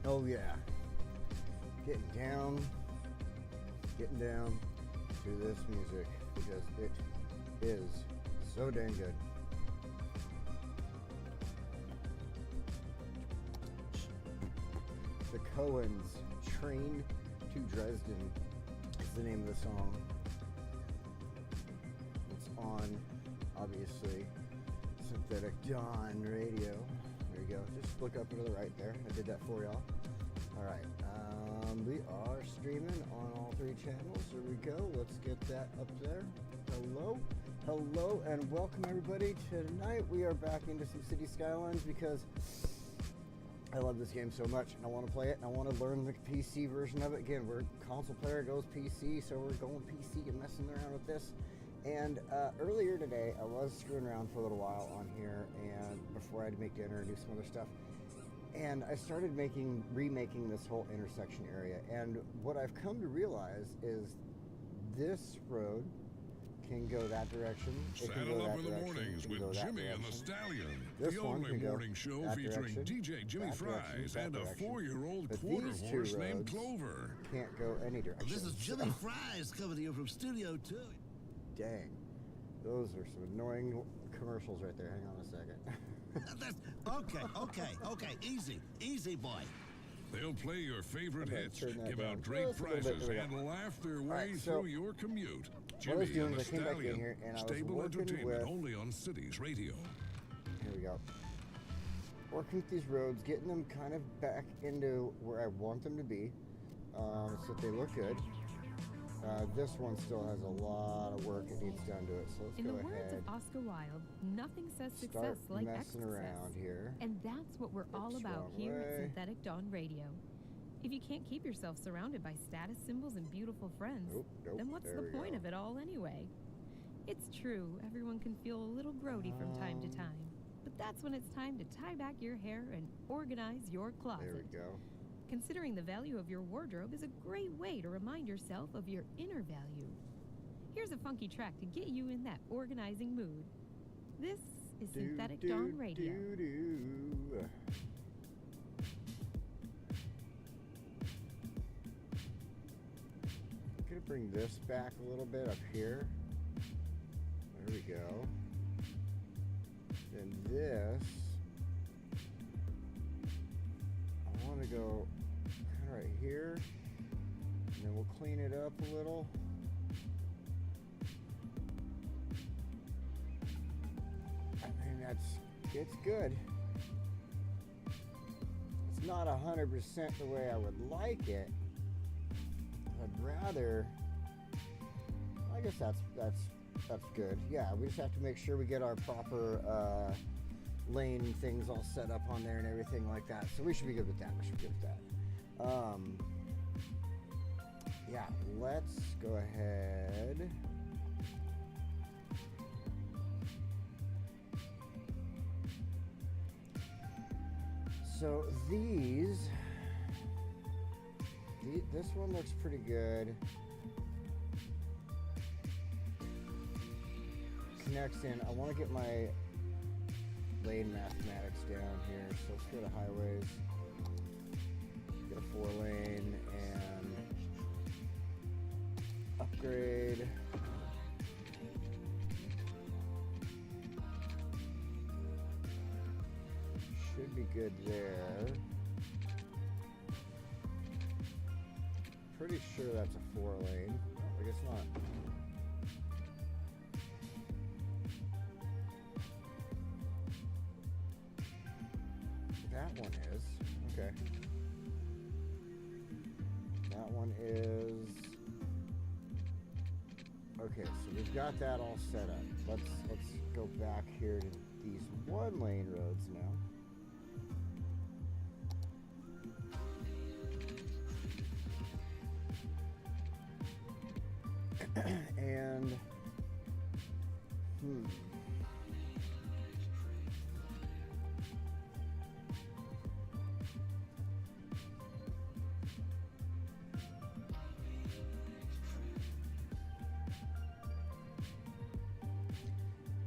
Oh yeah, getting down to this music because it is so dang good. The Coens, Train to Dresden is the name of the song. It's on, obviously, Synthetic Dawn Radio. There you go. Just look up to the right there. I did that for y'all. All right. We are streaming on all three channels. Here we go. Let's get that up there. Hello, and welcome everybody. Tonight we are back into some City Skylines because I love this game so much and I want to play it and I want to learn the PC version of it. Again, we're console player, goes PC, so we're going PC and messing around with this. And earlier today, I was screwing around for a little while on here, and before I had to make dinner and do some other stuff. And I started remaking this whole intersection area. And what I've come to realize is this road can go that direction. Saddle up in the mornings with Jimmy and the Stallion. The only morning show featuring DJ Jimmy Fries and a 4-year-old quarter horse named Clover. Can't go any direction. This is Jimmy Fries coming to you from Studio 2. Dang. Those are some annoying commercials right there. Hang on a second. Okay. Easy, boy. They'll play your favorite hits, give out great prizes, and laugh their way through your commute. Jimmy and the Stallion, stable entertainment only on Cities Radio. Here we go. Working with these roads, getting them kind of back into where I want them to be, so that they look good. This one still has a lot of work it needs done to it, so let's go ahead. In the words of Oscar Wilde, nothing says success like messing around here. And that's what we're all about here at Synthetic Dawn Radio. If you can't keep yourself surrounded by status symbols and beautiful friends, then what's the point of it all anyway? It's true, everyone can feel a little grody from time to time, but that's when it's time to tie back your hair and organize your closet. There we go. Considering the value of your wardrobe is a great way to remind yourself of your inner value. Here's a funky track to get you in that organizing mood. This is Synthetic Dawn Radio. I'm gonna bring this back a little bit up here. There we go. And this, I want to go kind of right here, and then we'll clean it up a little. I mean, it's good. It's not 100% the way I would like it. I'd rather, I guess that's good. Yeah, we just have to make sure we get our proper lane things all set up on there and everything like that. So we should be good with that. Yeah, let's go ahead. So this one looks pretty good. Connects in. I want to get my lane mathematics down here. So let's go to highways. Get a 4-lane and upgrade. Should be good there. Pretty sure that's a 4-lane. I guess not. That one is. Okay. That one is. Okay, so we've got that all set up. Let's go back here to these 1-lane roads now. And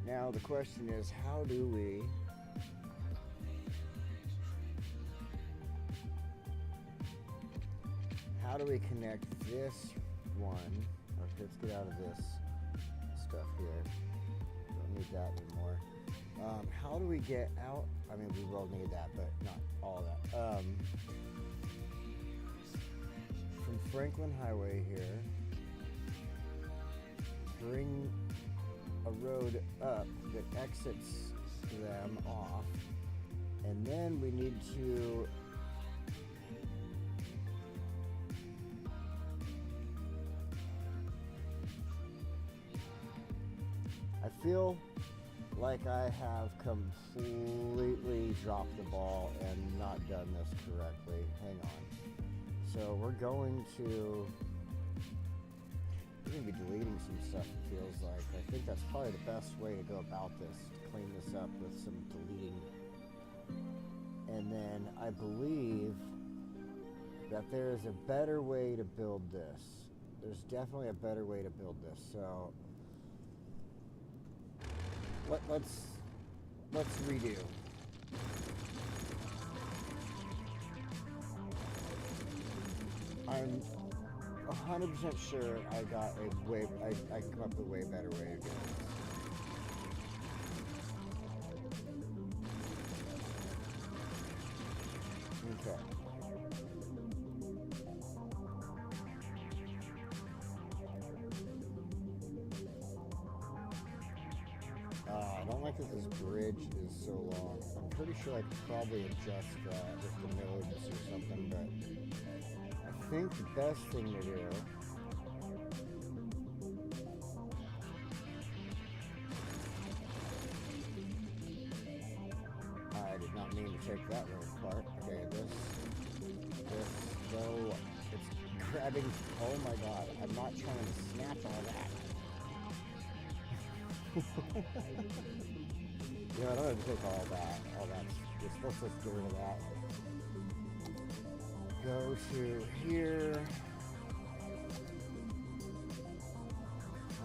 now the question is, how do we how do we connect this one? Okay, let's get out of this stuff here. Don't need that anymore. How do we get out? I mean, we will need that, but not all of that. From Franklin Highway here, bring a road up that exits them off, and then we need to I feel like I have completely dropped the ball and not done this correctly. Hang on. So we're going to be deleting some stuff, it feels like. I think that's probably the best way to go about this, to clean this up with some deleting. And then I believe that there is a better way to build this. There's definitely a better way to build this. So let's redo. I'm 100% sure I got a way. I come up with a way better way to do this. Okay. I don't like that this bridge is so long. I'm pretty sure I could probably adjust that with the nodes or something, but I think the best thing to do I did not mean to take that road apart. Okay, this, though, it's grabbing, oh my god, I'm not trying to snatch all that. You know, I don't have to take all that. You're supposed to get rid of that. Go to here.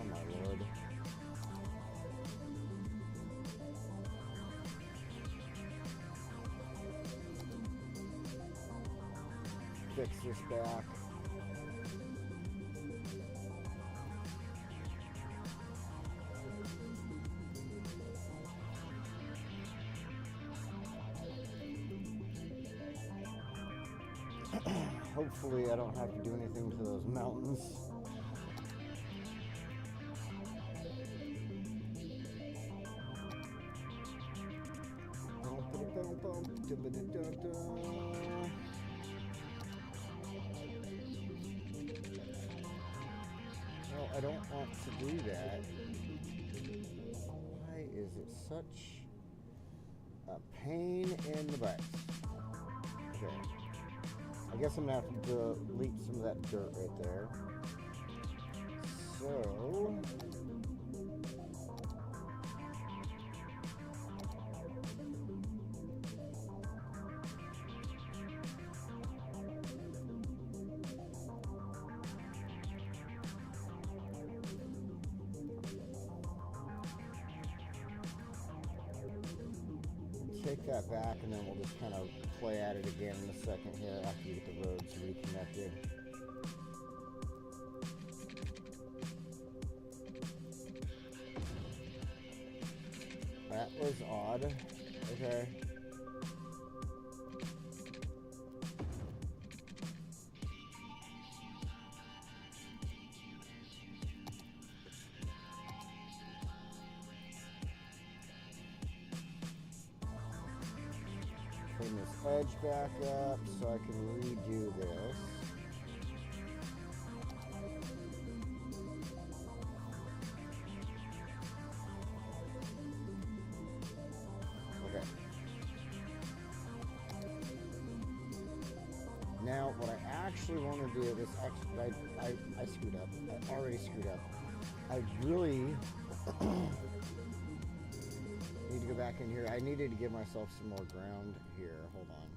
Oh my lord. Fix this back. Hopefully I don't have to do anything to those mountains. No, I don't want to do that. Why is it such a pain in the butt? Okay. I guess I'm gonna have to delete some of that dirt right there. So take that back, and then we'll just kind of play at it again in a second here after you get the roads reconnected. That was odd. Okay. Bring this edge back up so I can redo this. Okay. Now, what I actually want to do is, I screwed up. I already screwed up. I really need to go back in here. I needed to give myself some more ground here. Hold on.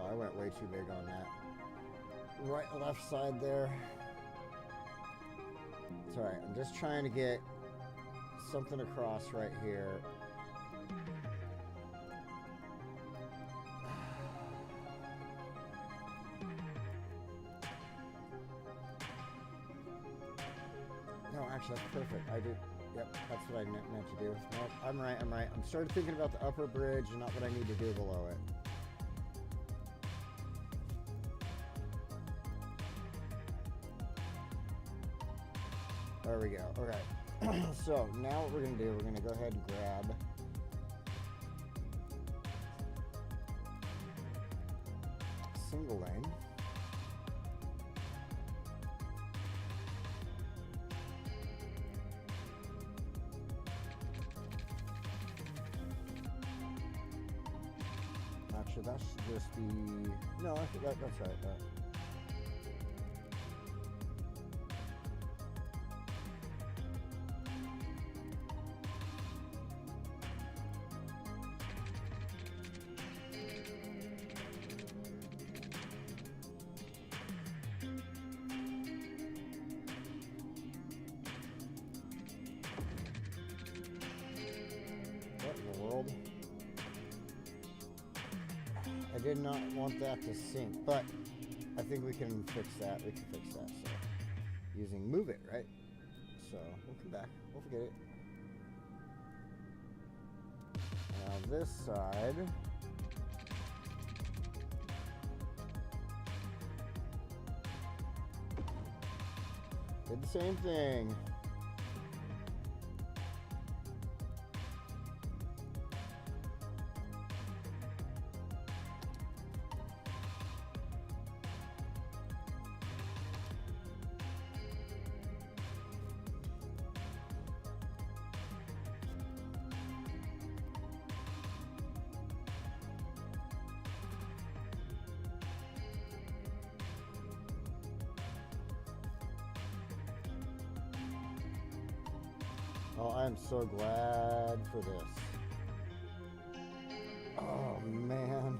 Oh, I went way too big on that. right, left side there. It's alright, I'm just trying to get something across right here. No, actually, that's perfect. I did. Yep, that's what I meant to do. Nope, I'm right. I'm started thinking about the upper bridge and not what I need to do below it. There we go. Okay. So now what we're going to do, we're going to go ahead and grab single lane. Actually, that should just be... No, that's right. What in the world? I did not want that to sync, but I think we can fix that. So, using move it, right? So, we'll come back. We'll forget it. Now this side. Did the same thing. Oh, I'm so glad for this. Oh, man.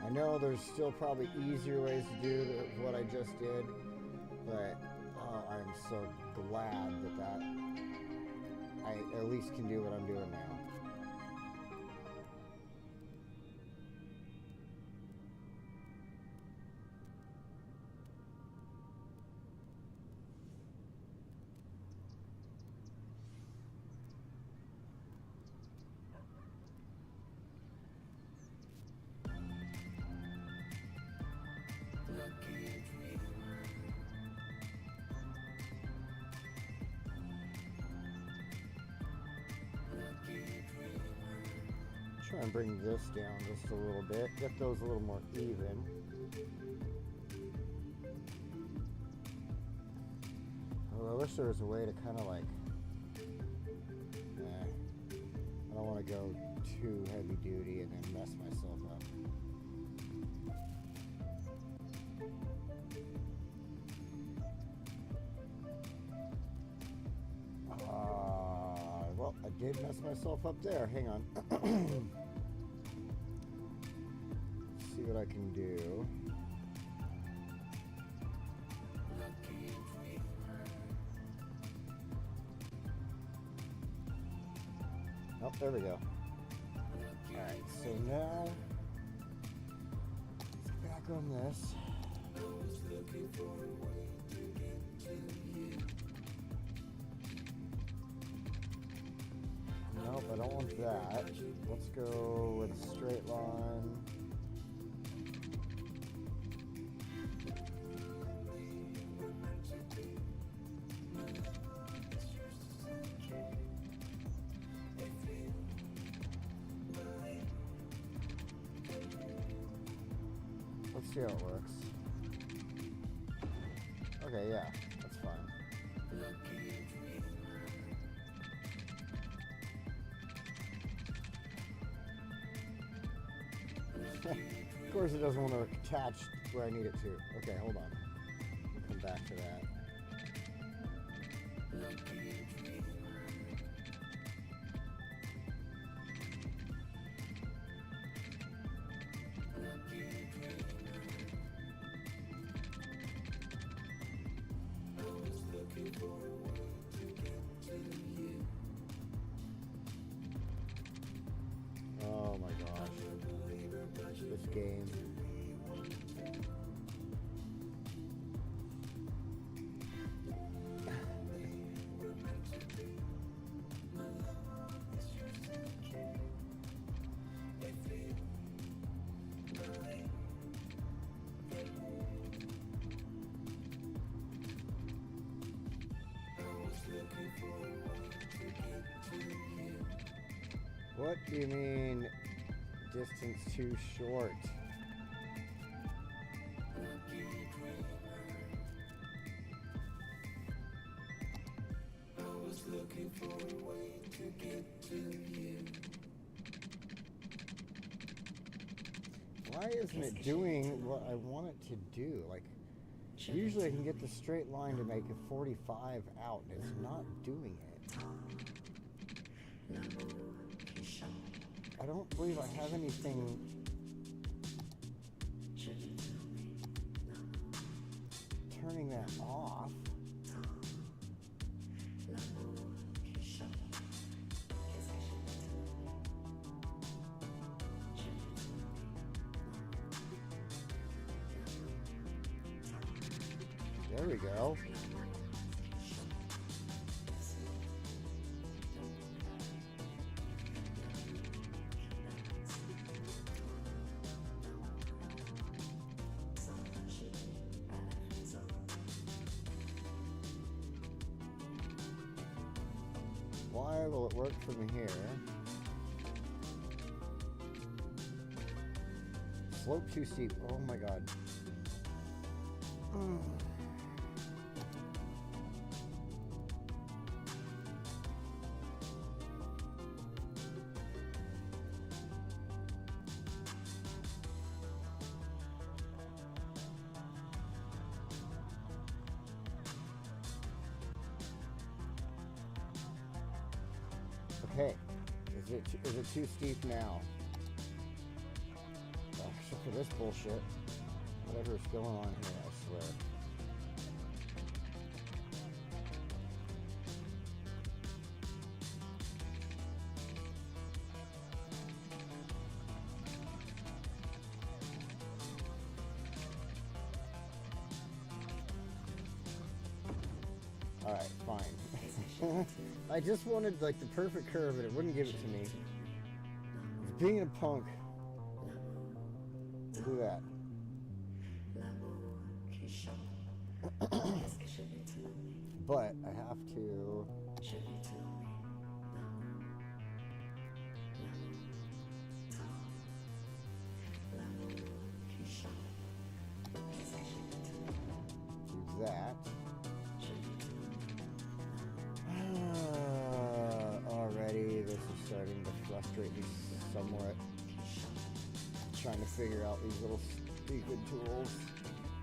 I know there's still probably easier ways to do what I just did, but I'm so glad that I at least can do what I'm doing now. Try and bring this down just a little bit, get those a little more even. Well, I wish there was a way to kind of like, I don't want to go too heavy duty and then mess myself up. Well, I did mess myself up there. Hang on. See what I can do. Oh, there we go. Alright, so now let's get back on this. Nope, I don't want that. Let's go with a straight line. Let's see how it works. Okay, yeah, that's fine. Of course it doesn't want to attach where I need it to. Okay, hold on. We'll come back to that. game. What do you mean, distance too short? I was looking for a way to get to you. Why isn't it doing what I want it to do? Like, usually I can get the straight line to make a 45 out, and it's not doing it. I don't believe I have anything turning that off. There we go. Why will it work for me here? Slope too steep. Oh my god. Okay, is it too steep now? Oh, except for this bullshit. Whatever is going on here, I swear. Alright, fine. I just wanted like the perfect curve and it wouldn't give it to me. Being a punk. We'll do that. But I have to do that. Already, this is starting to frustrate me somewhat. Trying to figure out these little stupid tools.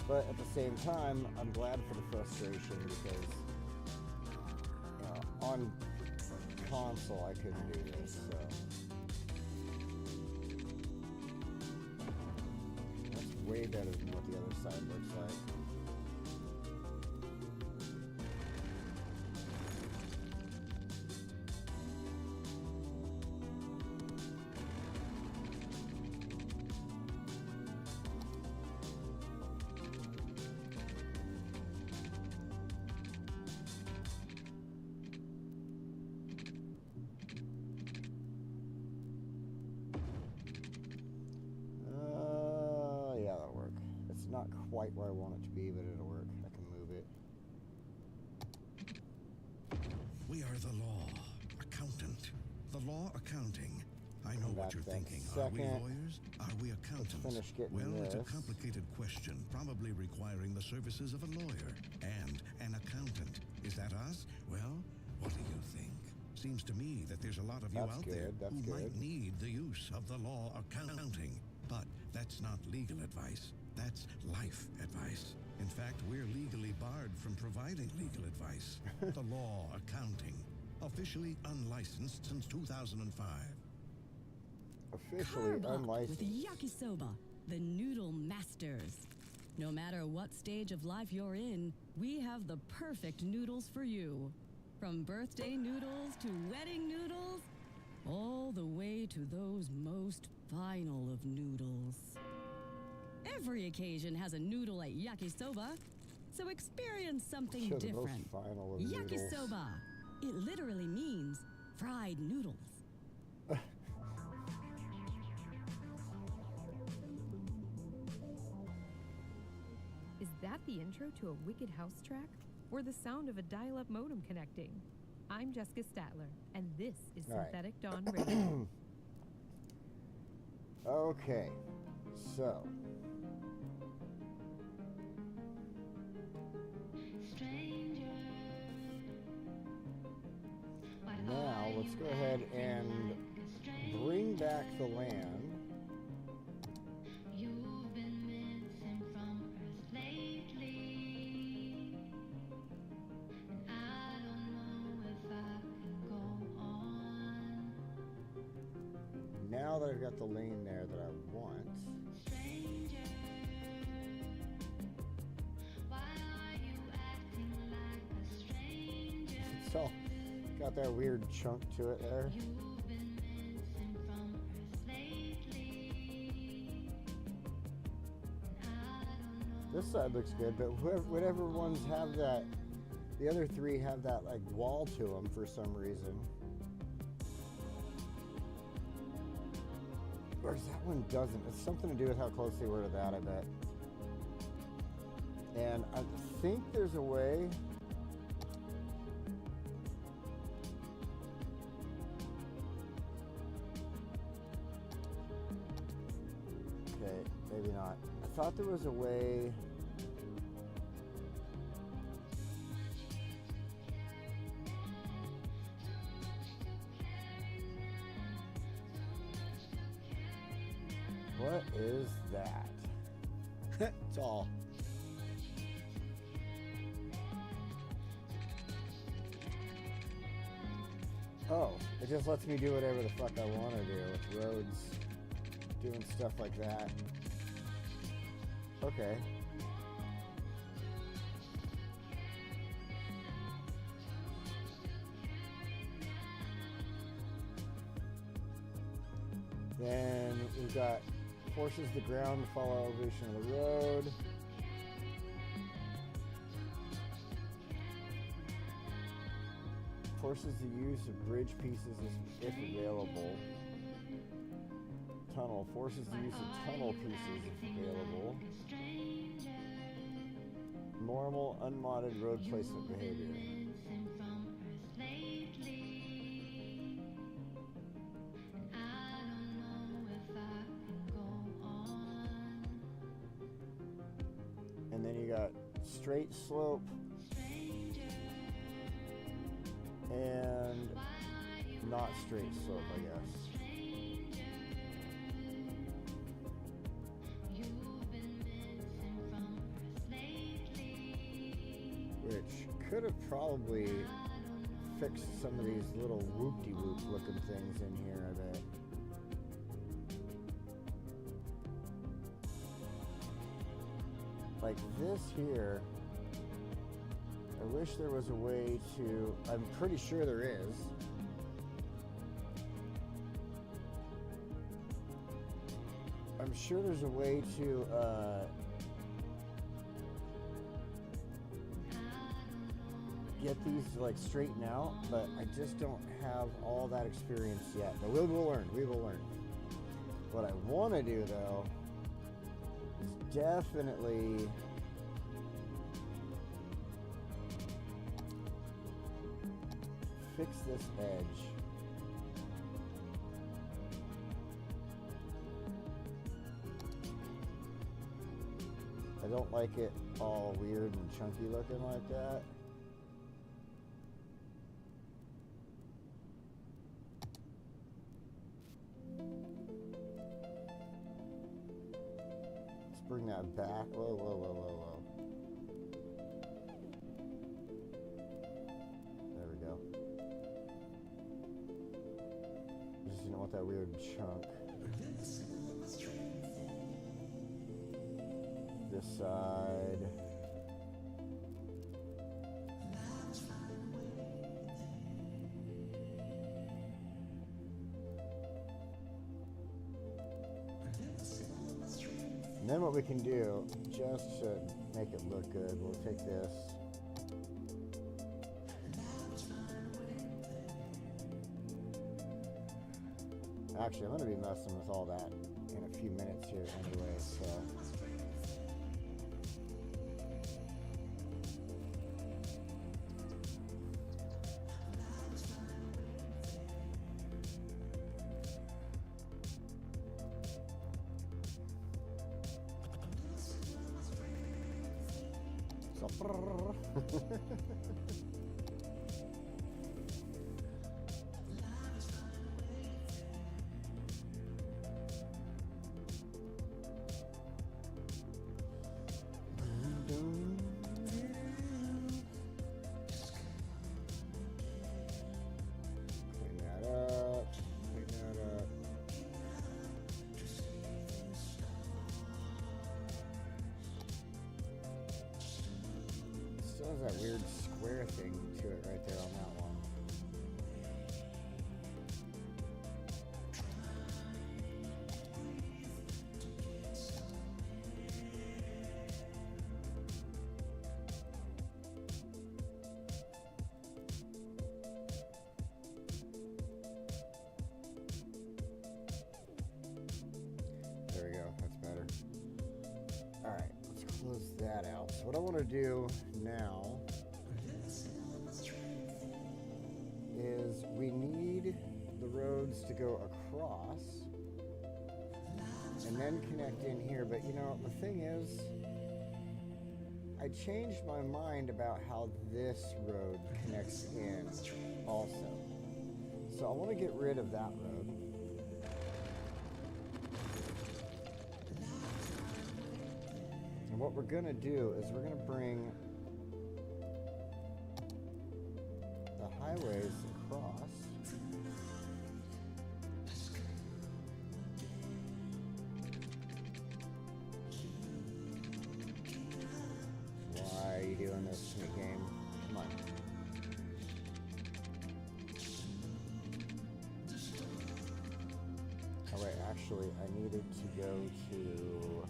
But at the same time, I'm glad for the frustration because, you know, on console I couldn't do this, so. That's way better than what the other side looks like. Not quite where I want it to be, but it'll work. I can move it. We are the law, accountant. The law accounting. I know what you're thinking. Are we lawyers? Are we accountants? Well, it's a complicated question, probably requiring the services of a lawyer and an accountant. Is that us? Well, what do you think? Seems to me that there's a lot of you out there who might need the use of the law accounting. But that's not legal advice. That's life advice. In fact, we're legally barred from providing legal advice. The law accounting. Officially unlicensed since 2005. Officially unlicensed. With Yakisoba, the noodle masters. No matter what stage of life you're in, we have the perfect noodles for you. From birthday noodles to wedding noodles, all the way to those most final of noodles. Every occasion has a noodle at yakisoba, so experience something Sure, different. Final of noodles. Yakisoba. It literally means fried noodles. Is that the intro to a Wicked House track? Or the sound of a dial-up modem connecting? I'm Jessica Statler, and this is Synthetic Dawn Radio. Okay, so... Now, let's go ahead and bring back the land. Now that I've got the lane there that I want. It's all got that weird chunk to it there. This side looks good, but whatever ones have that, the other three have that like wall to them for some reason. Whereas that one doesn't. It's something to do with how close they were to that, I bet. And I think there's a way. Okay, maybe not. I thought there was a way. What is that? It's all. Oh, it just lets me do whatever the fuck I want to do with roads, doing stuff like that. Okay. Then we've got forces the ground to follow elevation of the road. Forces the use of bridge pieces if available. Tunnel. Forces the use of tunnel pieces if available. Normal, unmodded road placement behavior. And then you got straight slope and not straight slope, I guess. Which could have probably fixed some of these little whoop-de-whoop looking things in here, I bet. Like this here, I wish there was a way to, I'm pretty sure there is. I'm sure there's a way to get these like straightened out, but I just don't have all that experience yet. But we will learn, we will learn. What I want to do though is definitely fix this edge. I don't like it all weird and chunky looking like that. Let's bring that back. Whoa, whoa, whoa, whoa, whoa. There we go. I just didn't want that weird chunk. This side. And then what we can do, just to make it look good, we'll take this. Actually, I'm going to be messing with all that in a few minutes here anyway, so. That weird square thing to it right there on that one. There we go, that's better. Alright, let's close that out. So what I want to do now is we need the roads to go across and then connect in here, but you know, the thing is, I changed my mind about how this road connects in also. So I want to get rid of that road. And what we're going to do is we're going to bring the highways across. Why are you doing this to me, game? Come on. Oh wait, actually I needed to go to...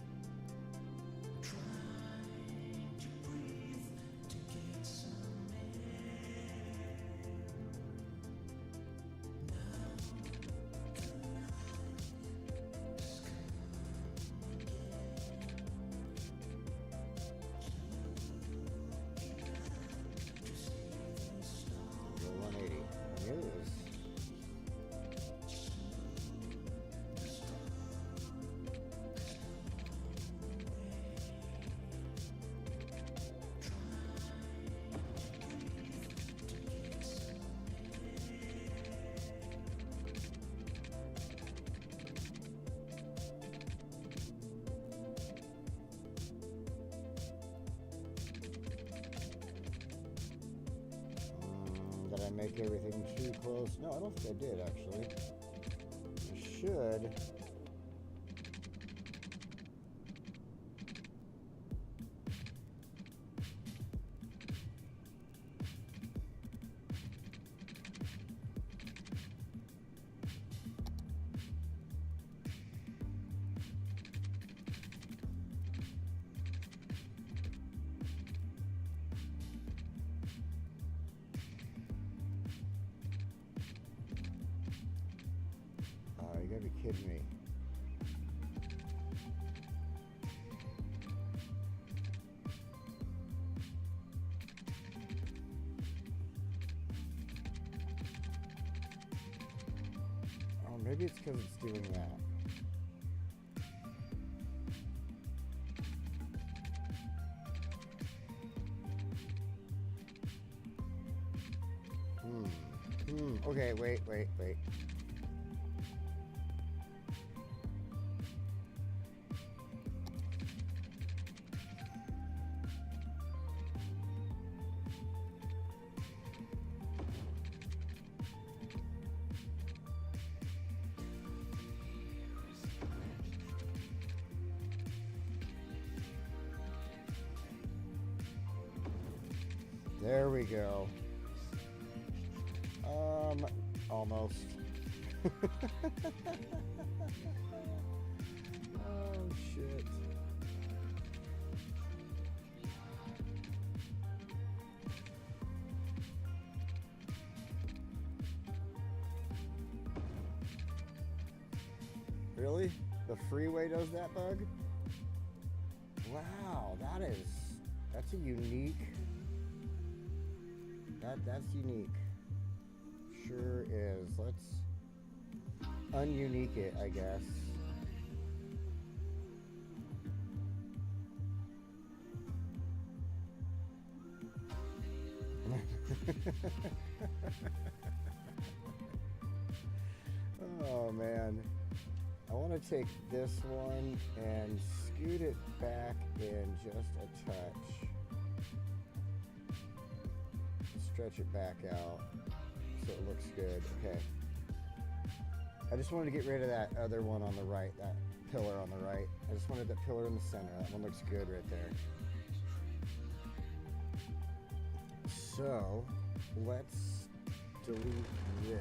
Did I make everything too close? No, I don't think I did, actually. I should. You gotta be kidding me. Oh, maybe it's because it's doing that. Okay, wait. There we go. Almost. Oh, shit. Really? The freeway does that bug? Wow, that's a unique. That's unique. Sure is. Let's ununique it, I guess. Oh man, I want to take this one and scoot it back in just a touch. Stretch it back out so it looks good. Okay. I just wanted to get rid of that other one on the right, that pillar on the right. I just wanted that pillar in the center. That one looks good right there. So let's delete this.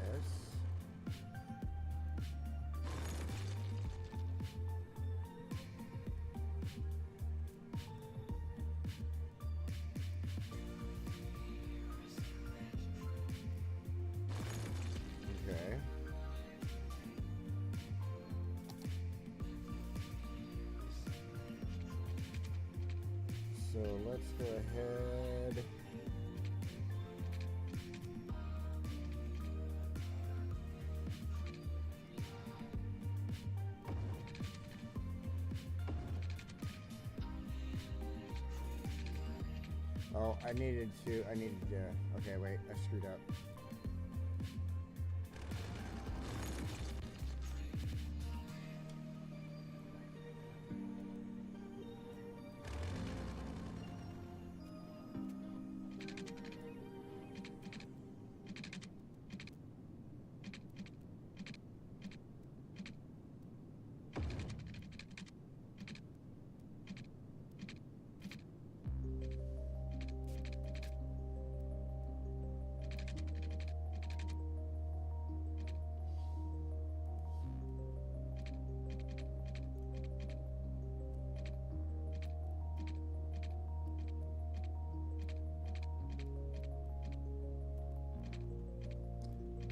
Okay. So let's go ahead. Oh, I needed to, okay, wait, I screwed up.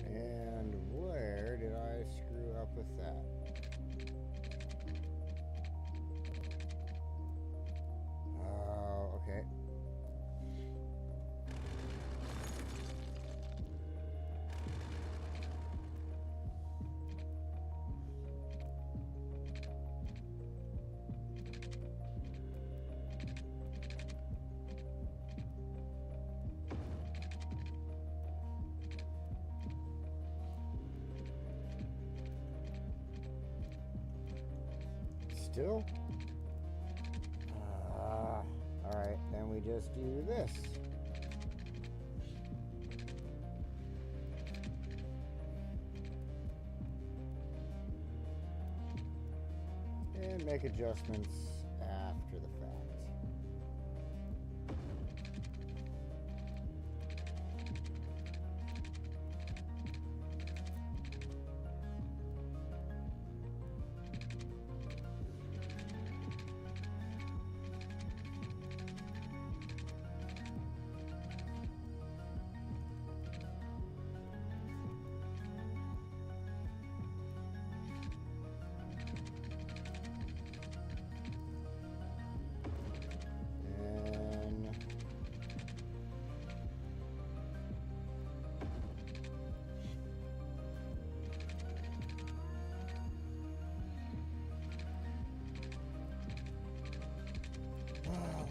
And where did I screw up with that? Oh, okay. Still? Alright, then we just do this. And make adjustments after the fact.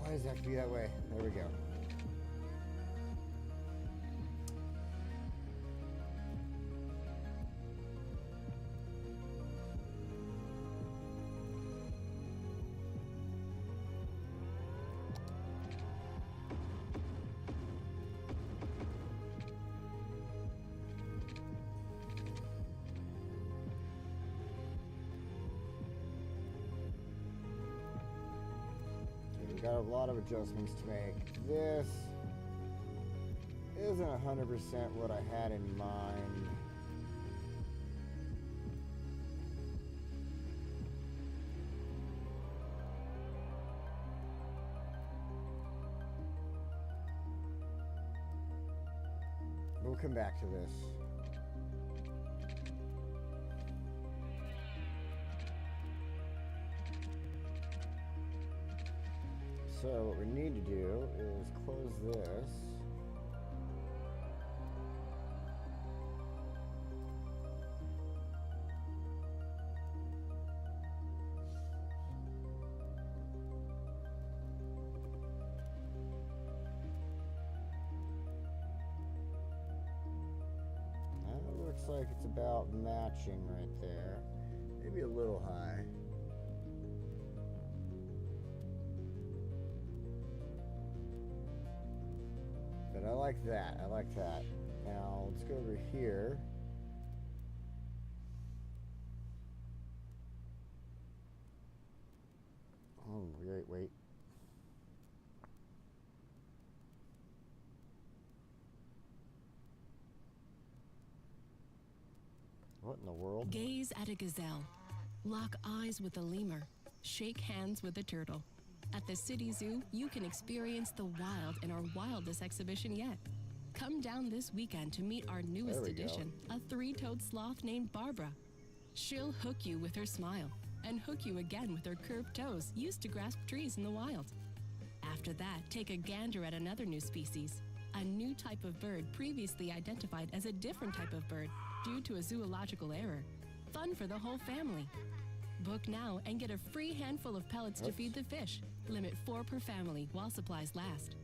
Why does it have to be that way? There we go. Got a lot of adjustments to make. This isn't 100% what I had in mind. We'll come back to this. So what we need to do is close this. That looks like it's about matching right there. Maybe a little high. But I like that. I like that. Now let's go over here. Oh, wait. What in the world? Gaze at a gazelle. Lock eyes with a lemur. Shake hands with a turtle. At the City Zoo, you can experience the wild in our wildest exhibition yet. Come down this weekend to meet our newest addition, a three-toed sloth named Barbara. She'll hook you with her smile and hook you again with her curved toes used to grasp trees in the wild. After that, take a gander at another new species, a new type of bird previously identified as a different type of bird due to a zoological error. Fun for the whole family. Book now and get a free handful of pellets to feed the fish. Limit 4 per family while supplies last.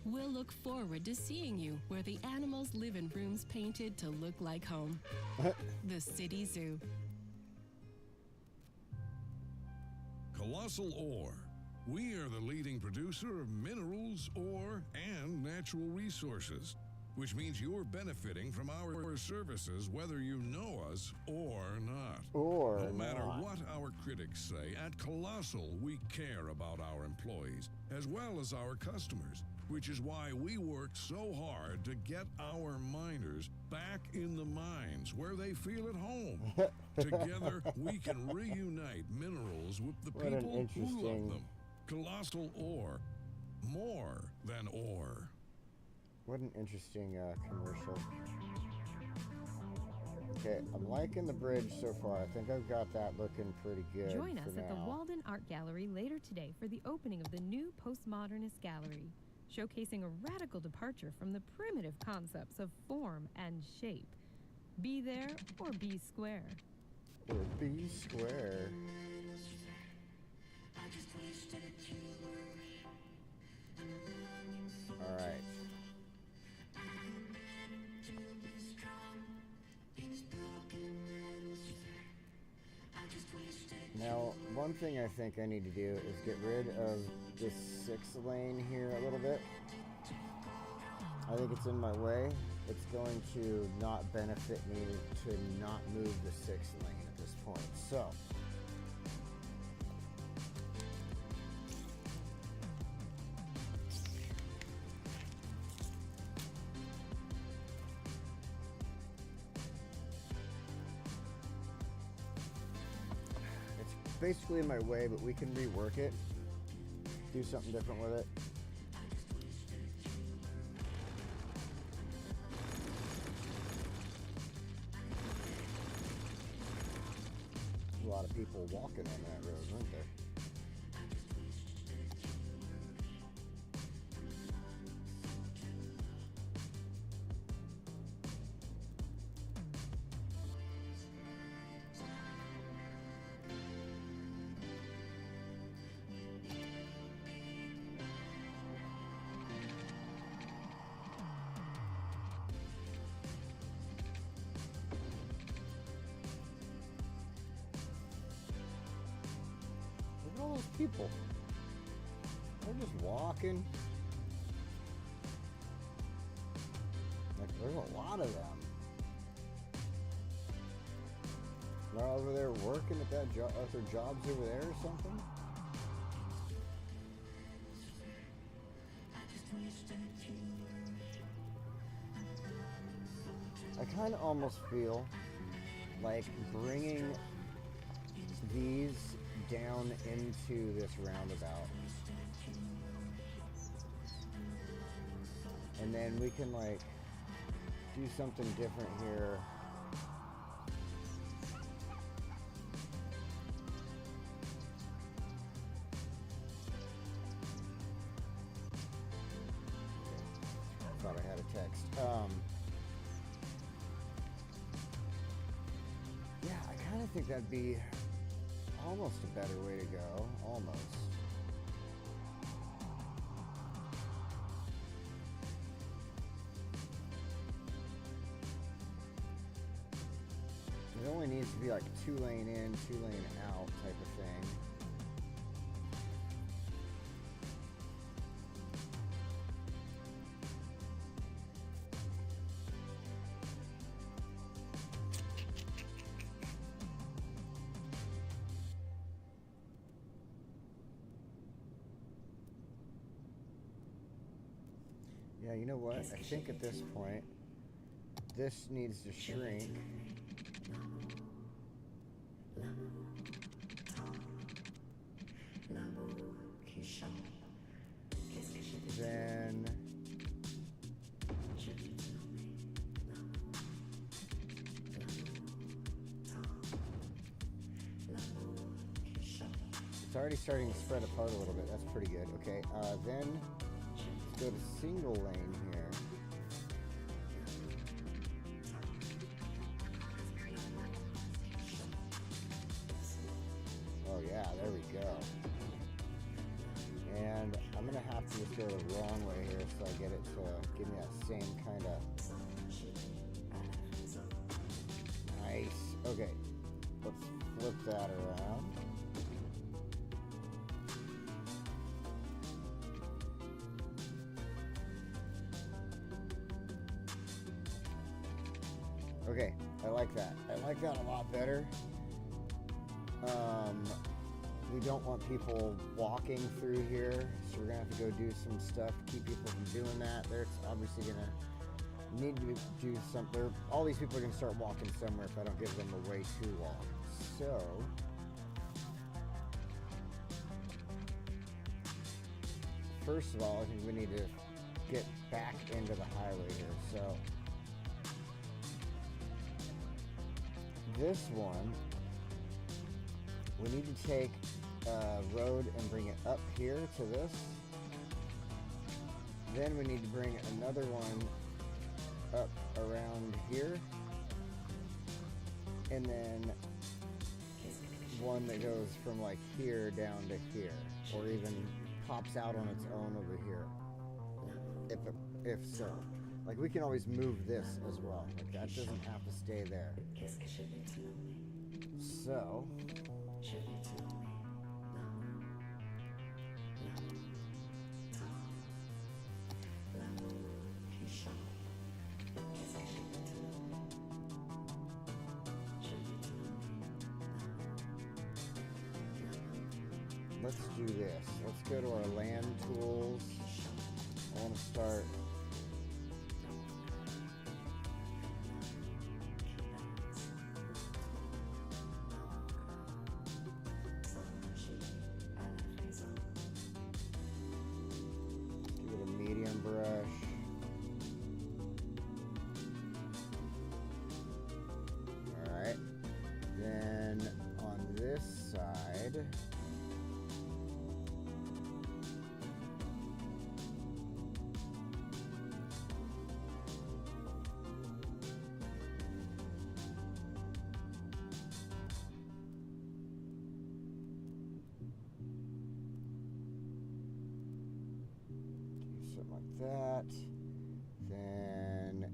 We'll look forward to seeing you where the animals live in rooms painted to look like home. The City Zoo. Colossal Ore. We are the leading producer of minerals, ore, and natural resources, which means you're benefiting from our services whether you know us or not. No matter what our critics say, at Colossal we care about our employees as well as our customers, which is why we work so hard to get our miners back in the mines where they feel at home. Together we can reunite minerals with the people who love them. Colossal Ore. More than ore. What an interesting commercial. Okay, I'm liking the bridge so far. I think I've got that looking pretty good. Join us at now. the Walden Art Gallery later today for the opening of the new Postmodernist Gallery, showcasing a radical departure from the primitive concepts of form and shape. Be there or be square. Or be square. All right. Now, one thing I think I need to do is get rid of this 6 lane here a little bit. I think it's in my way. It's going to not benefit me to not move the 6 lane at this point. So, basically in my way, but we can rework it, do something different with it. A lot of people walking on that road, aren't there? All those people, they're just walking. Like, there's a lot of them. They're over there working at that job, at their jobs over there or something. I kind of almost feel like bringing these down into this roundabout, and then we can like do something different here. think that'd be almost a better way to go. Almost. It only needs to be like 2-lane in, 2-lane out type of thing. Yeah, you know what? I think at this point, this needs to shrink. Then it's already starting to spread apart a little bit. That's pretty good. Okay, then let's go to single lane here. Oh yeah, there we go. And I'm gonna have to just go the wrong way here so I get it to give me that same kind of nice. Okay, let's flip that around. Okay, I like that. I like that a lot better. We don't want people walking through here, so we're gonna have to go do some stuff to keep people from doing that. They're obviously gonna need to do something. All these people are gonna start walking somewhere if I don't give them a way too long. So first of all, I think we need to get back into the highway here. So this one, we need to take a road and bring it up here to this. Then we need to bring another one up around here. And then one that goes from like here down to here, or even pops out on its own over here. If so. Like we can always move this as well. Like that doesn't have to stay there. So let's do this. Let's go to our land tools. I want to start that. Then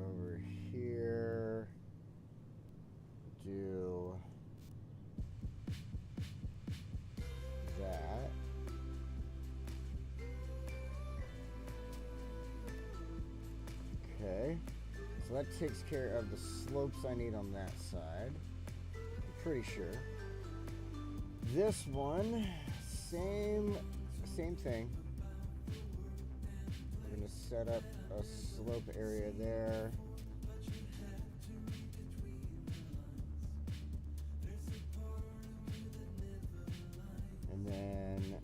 over here, do that. Okay, so that takes care of the slopes I need on that side. I'm pretty sure. This one, same thing. Set up a slope area there. And then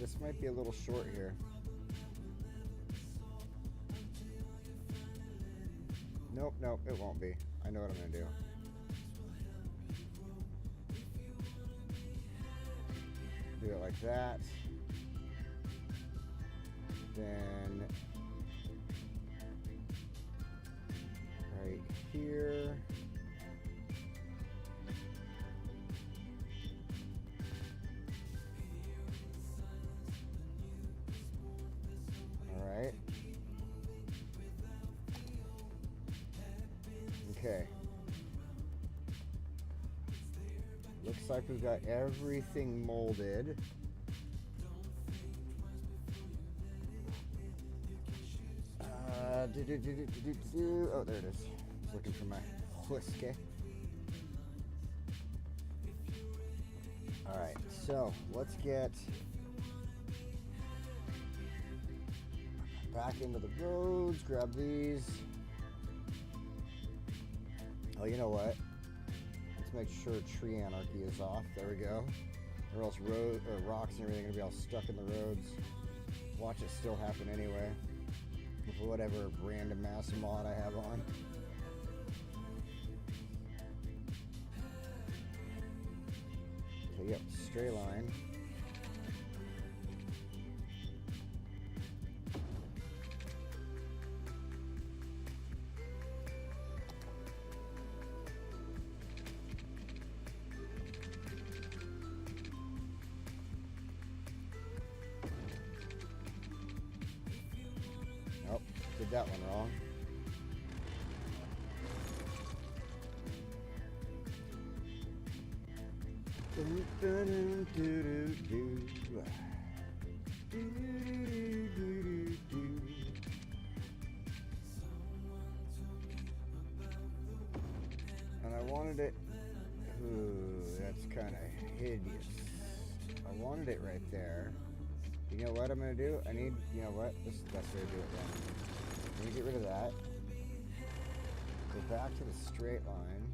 this might be a little short here. Nope, it won't be. I know what I'm gonna do. Do it like that. Then right here. All right. Okay. Looks like we've got everything molded. Oh, there it is. I was looking for my whiskey. Alright, so let's get back into the roads, grab these. Oh, you know what? Let's make sure tree anarchy is off. There we go. Or else rocks and everything are gonna be all stuck in the roads. Watch it still happen anyway. With whatever random mass mod I have on. Okay, yep, straight line. Did that one wrong. And I wanted it. Ooh, that's kind of hideous. I wanted it right there. You know what I'm gonna do? I need, you know what? This is the best way to do it then. I'm gonna get rid of that. Go back to the straight line.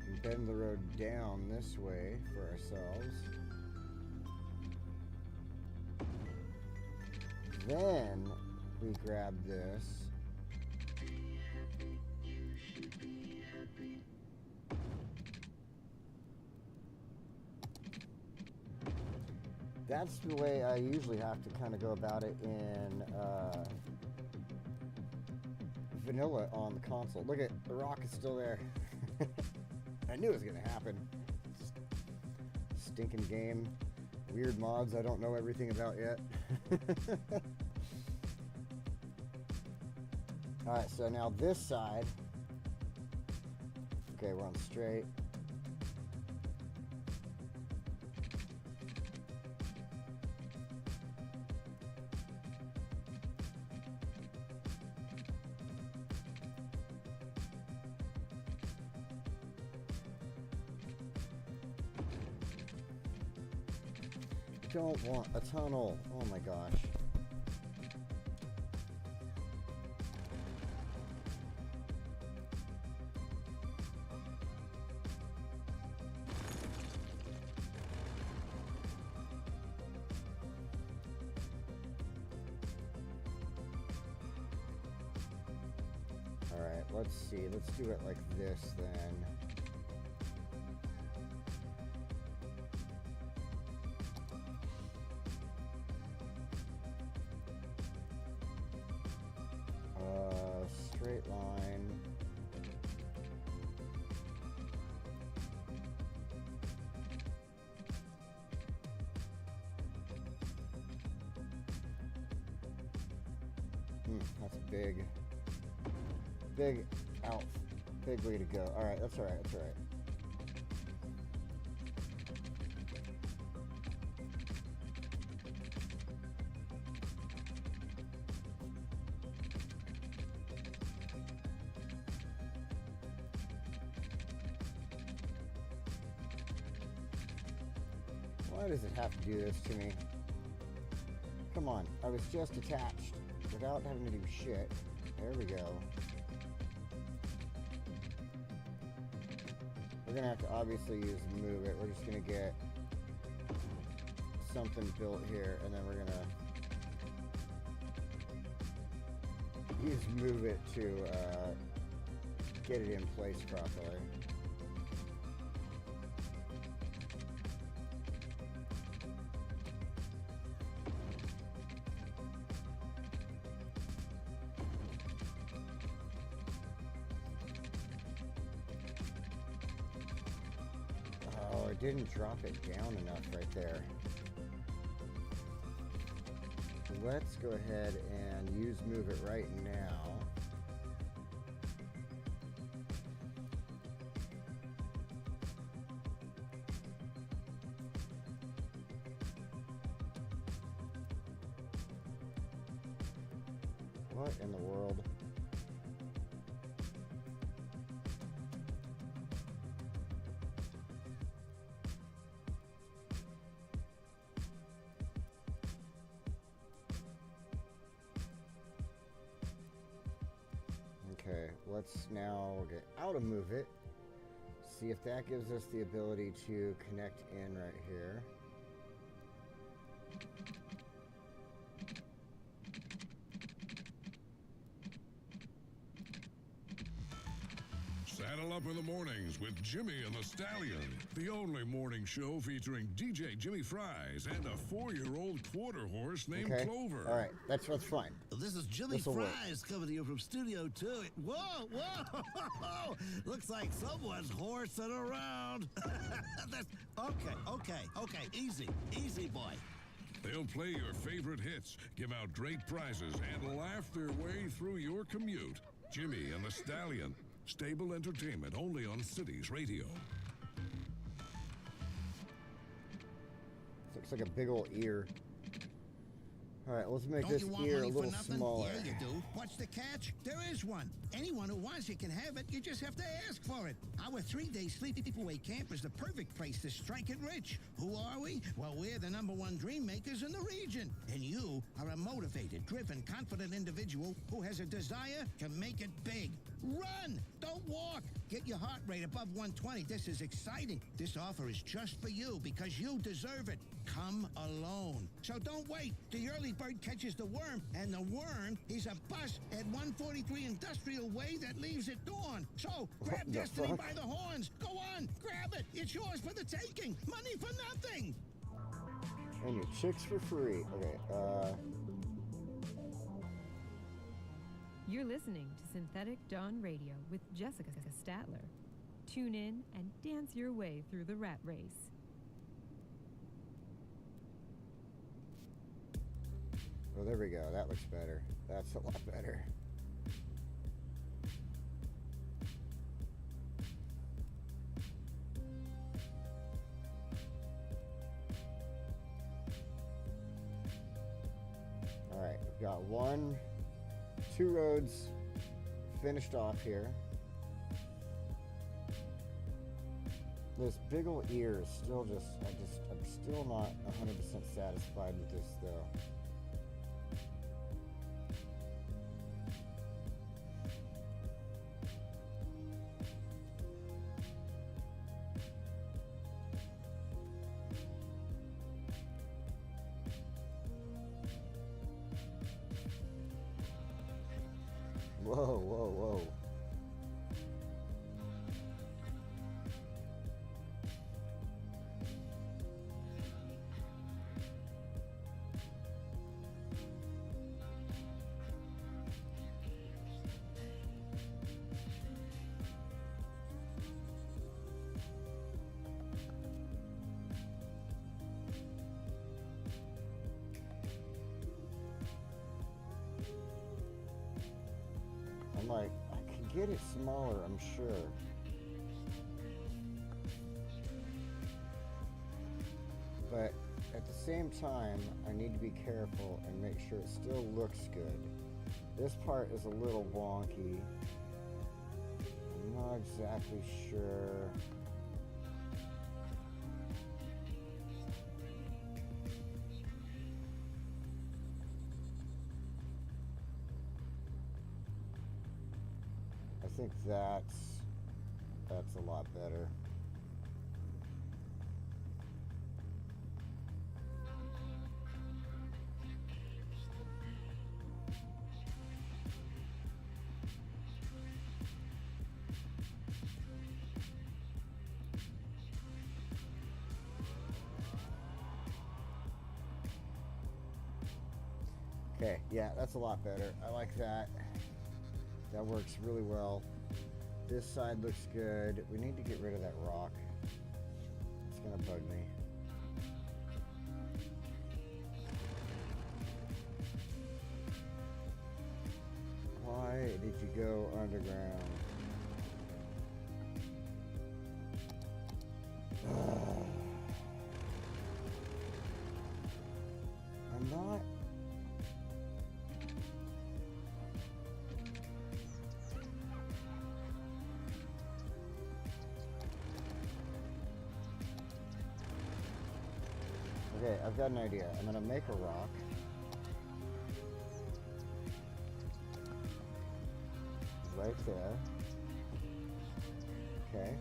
And bend the road down this way for ourselves. Then we grab this. That's the way I usually have to kind of go about it in vanilla on the console. Look at the rock is still there. I knew it was gonna happen. Stinking game. Weird mods I don't know everything about yet. Alright, so now this side. Okay, we're on straight. Don't want a tunnel. Oh my gosh. All right, let's see. Let's do it like this then. Straight line. That's a big way to go. All right, that's all right. That's all right. Why does it have to do this to me? Come on, I was just attached without having to do shit. There we go. We're gonna have to obviously use move it. We're just gonna get something built here, and then we're gonna use move it to get it in place properly. didn't drop it down enough right there. Let's go ahead and use move it right now. What in the world? Okay, let's now get out of move it. See if that gives us the ability to connect in right here. Saddle up in the mornings with Jimmy and the Stallion, the only morning show featuring DJ Jimmy Fries and a 4-year-old quarter horse named Clover. All right, that's fine. This is Jimmy Fries coming to you from Studio 2. Whoa, whoa! Looks like someone's horsing around. That's okay. Easy, boy. They'll play your favorite hits, give out great prizes, and laugh their way through your commute. Jimmy and the Stallion. Stable entertainment only on Cities Radio. Looks like a big old ear. All right, let's make this ear a little smaller. Yeah, you do. What's the catch? There is one. Anyone who wants it can have it. You just have to ask for it. Our 3-day sleepaway camp is the perfect place to strike it rich. Who are we? Well, we're the #1 dream makers in the region. And you are a motivated, driven, confident individual who has a desire to make it big. Run! Don't walk! Get your heart rate above 120. This is exciting. This offer is just for you because you deserve it. Come alone. So don't wait. The early bird catches the worm, and the worm is a bus at 143 Industrial Way that leaves at dawn. So grab destiny by the horns. Go on, grab it. It's yours for the taking. Money for nothing. And your chicks for free. Okay, You're listening to Synthetic Dawn Radio with Jessica Statler. Tune in and dance your way through the rat race. oh, there we go. That looks better. That's a lot better. All right, we've got 2 roads finished off here. This big old ear is still I'm still not 100% satisfied with this though. Whoa. I'm like, I could get it smaller, I'm sure. But at the same time, I need to be careful and make sure it still looks good. This part is a little wonky. I'm not exactly sure. I think that's a lot better. Okay, yeah, that's a lot better. I like that. That works really well. This side looks good. We need to get rid of that rock. It's gonna bug me. Why did you go underground? I'm not. Okay, I've got an idea. I'm gonna make a rock. Right there. Okay.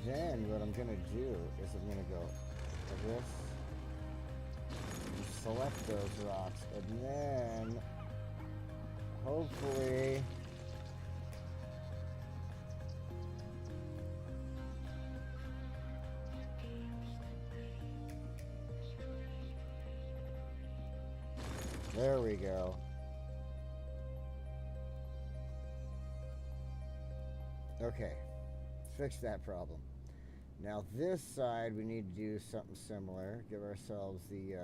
Then what I'm gonna do is I'm gonna go like this. Select those rocks, and then hopefully there we go. Okay, fix that problem. Now this side we need to do something similar. Give ourselves the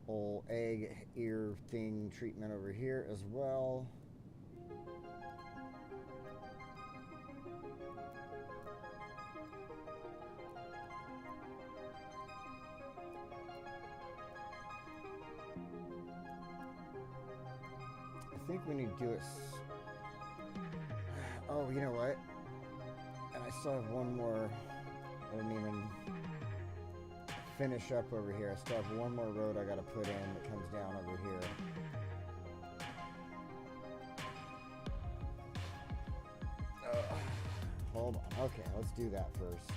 old egg ear thing treatment over here as well. I think we need to do it. Oh, you know what? And I still have one more. I didn't even finish up over here. I still have one more road I gotta put in that comes down over here. Hold on. Okay, let's do that first.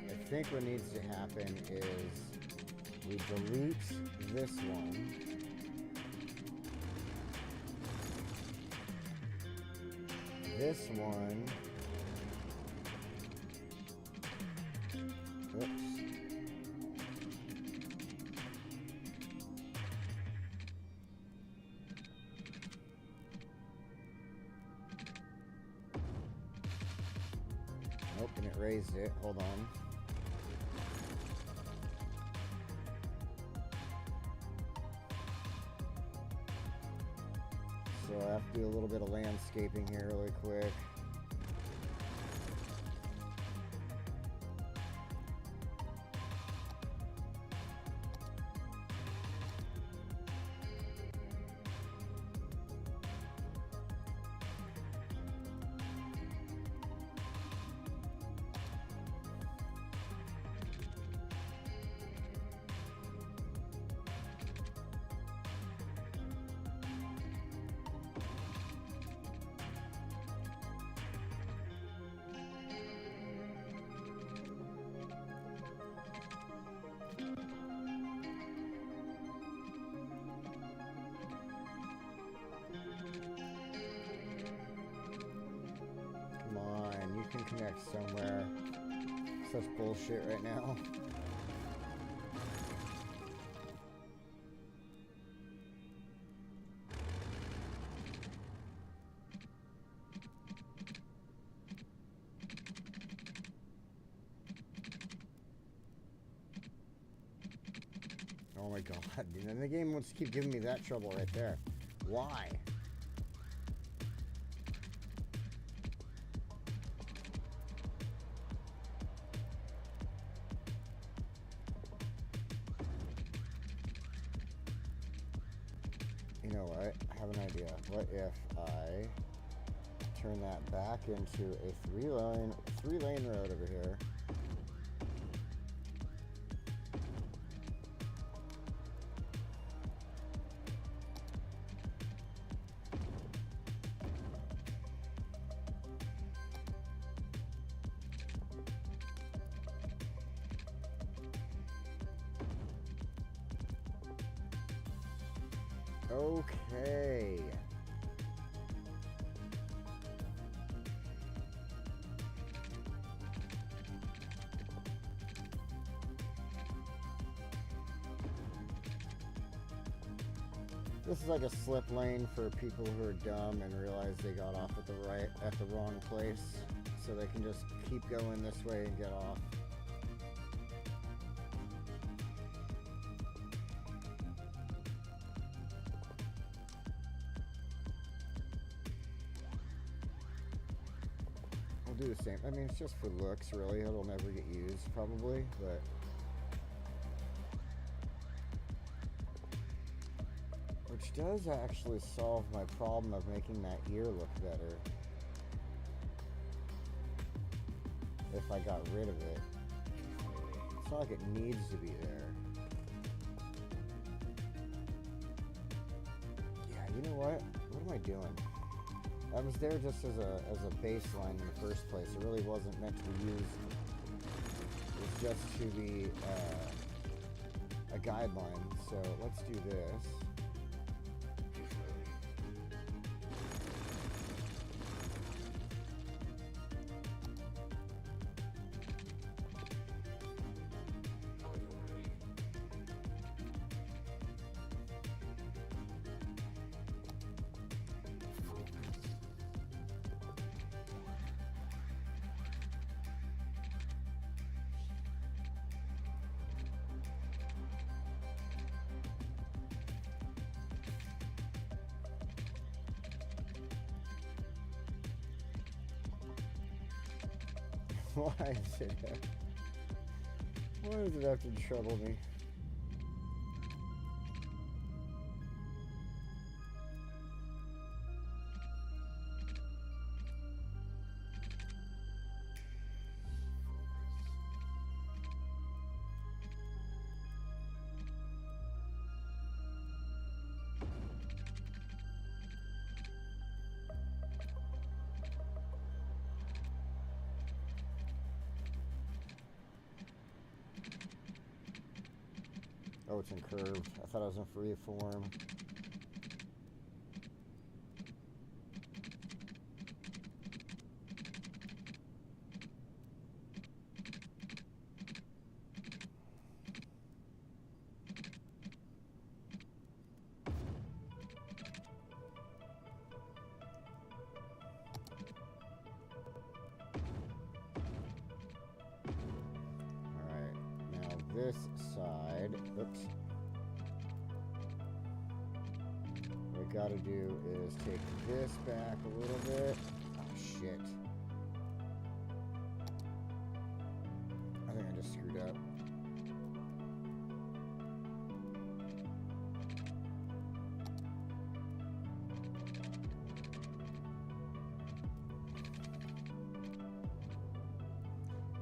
I think what needs to happen is we delete this one. This one. Oops. Nope, and it raised it. Hold on. So I have to do a little bit of landscaping here really quick. Can connect somewhere. Such bullshit right now. Oh my god, dude. And the game wants to keep giving me that trouble right there. Why? You know what? I have an idea. What if I turn that back into a three lane road over here? Okay. This is like a slip lane for people who are dumb and realize they got off at the wrong place, so they can just keep going this way and get off. I'll do the same. I mean, it's just for looks, really. It'll never get used, probably, but... Which does actually solve my problem of making that ear look better. If I got rid of it. It's not like it needs to be there. Yeah, you know what? What am I doing? I was there just as a baseline in the first place. It really wasn't meant to be used. It was just to be a guideline. So let's do this. Why does it have to trouble me? Oh, it's in curved. I thought I was in free form. This side, oops. What we gotta do is take this back a little bit. Oh shit. I think I just screwed up.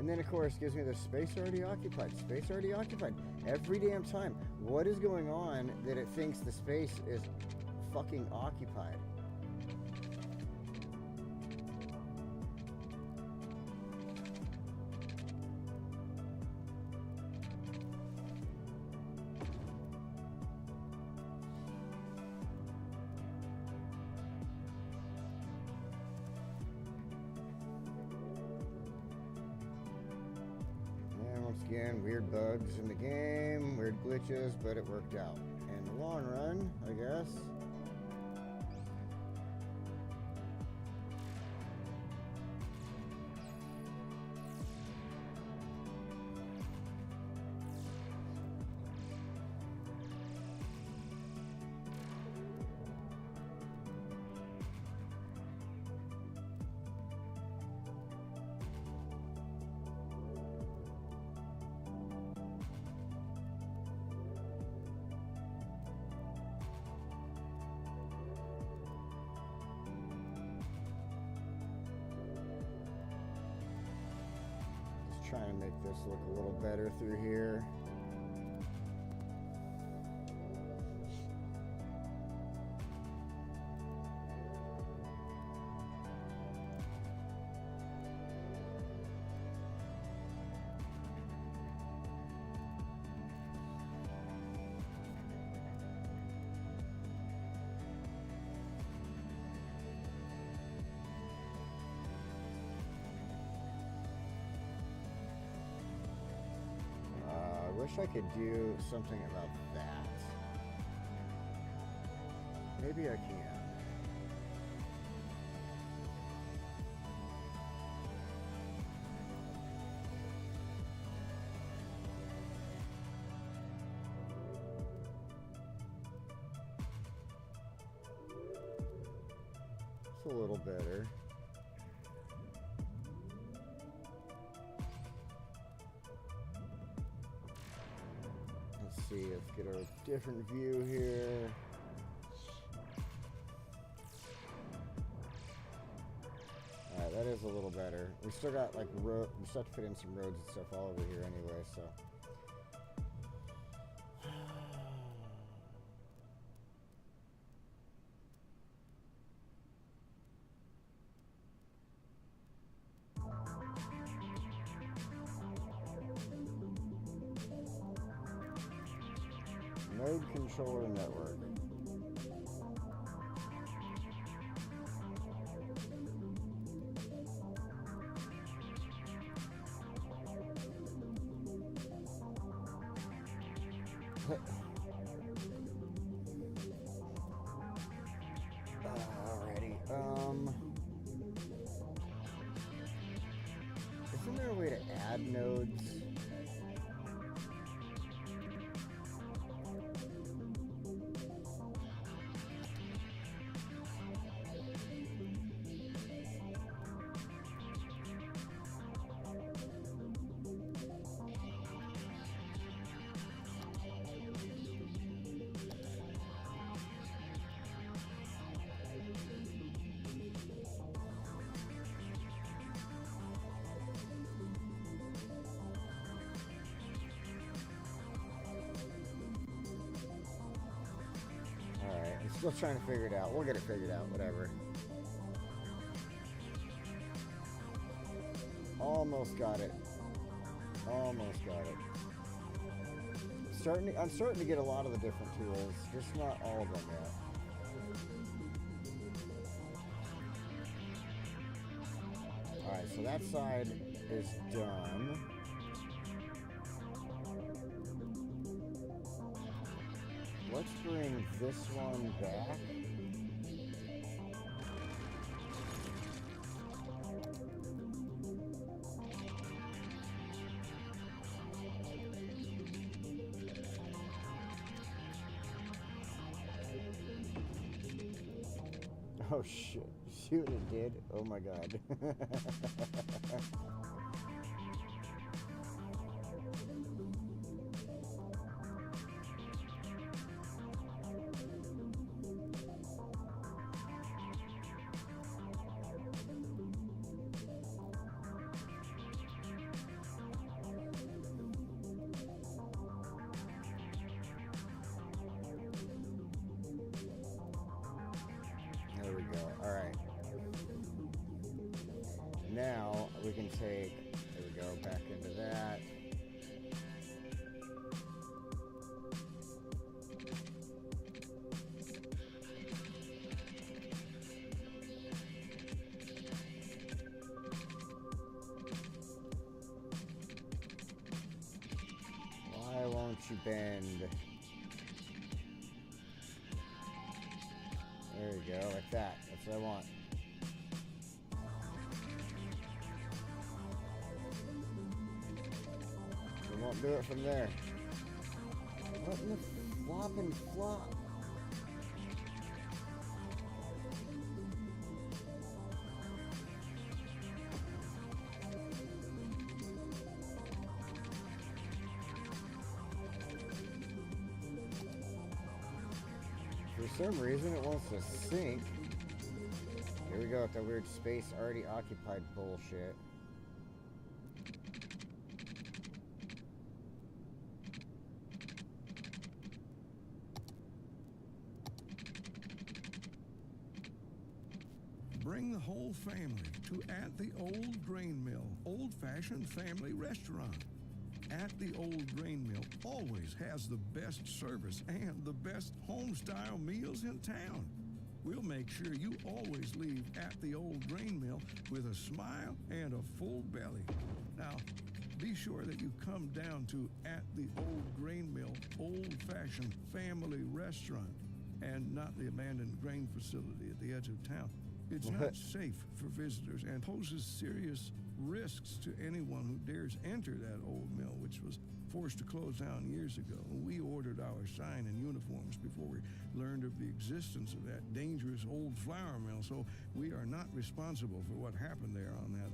And then, of course, gives me the space already occupied. Space already occupied. Every damn time. What is going on that it thinks the space is fucking occupied? Again, weird bugs in the game, weird glitches, but it worked out. In the long run, I guess. Trying to make this look a little better through here. wish I could do something about that. Maybe I can. It's a little better. Let's see, let's get a different view here. Alright, that is a little better. We still got like we still have to fit in some roads and stuff all over here anyway, so. Node controller network. Alrighty. Isn't there a way to add nodes? Still trying to figure it out. We'll get it figured out, whatever. Almost got it. Almost got it. I'm starting to get a lot of the different tools, just not all of them yet. Alright, so that side is done. Let's bring this one back. Oh shit. See what it did? Oh my god. Now we can take, there we go, back into that. Why won't you bend? There you go, like that. That's what I want. Won't do it from there. What in the flop and flop? For some reason it wants to sync. Here we go with that weird space already occupied bullshit. Bring the whole family to At the Old Grain Mill, old-fashioned family restaurant. At the Old Grain Mill always has the best service and the best home-style meals in town. We'll make sure you always leave At the Old Grain Mill with a smile and a full belly. Now, be sure that you come down to At the Old Grain Mill Old-Fashioned Family Restaurant and not the abandoned grain facility at the edge of town. It's not safe for visitors and poses serious risks to anyone who dares enter that old mill, which was forced to close down years ago. We ordered our sign and uniforms before we learned of the existence of that dangerous old flour mill, so we are not responsible for what happened there on that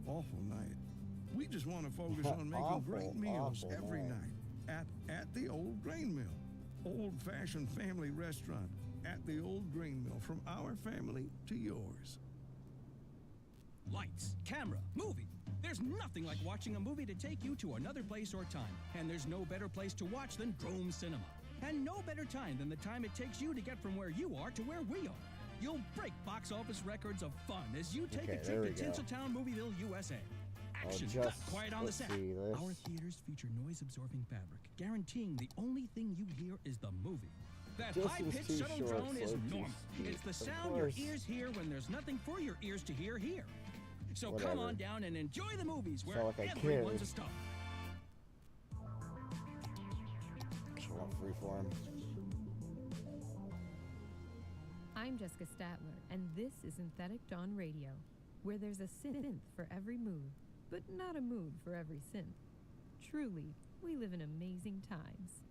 awful night. We just want to focus on making great meals every night at the Old Grain Mill. Old-fashioned family restaurant at the Old Grain Mill, from our family to yours. Lights, camera, movie. There's nothing like watching a movie to take you to another place or time. And there's no better place to watch than Drome Cinema. And no better time than the time it takes you to get from where you are to where we are. You'll break box office records of fun as you take a trip to Tinseltown, Movieville, USA. Action, cut quiet on the set. Our theaters feature noise-absorbing fabric, guaranteeing the only thing you hear is the movie. That high-pitched shuttle drone is normal. It's the sound your ears hear when there's nothing for your ears to hear here. So come on down and enjoy the movies where everyone's a star. Freeform. I'm Jessica Statler, and this is Synthetic Dawn Radio, where there's a synth for every mood, but not a mood for every synth. Truly, we live in amazing times.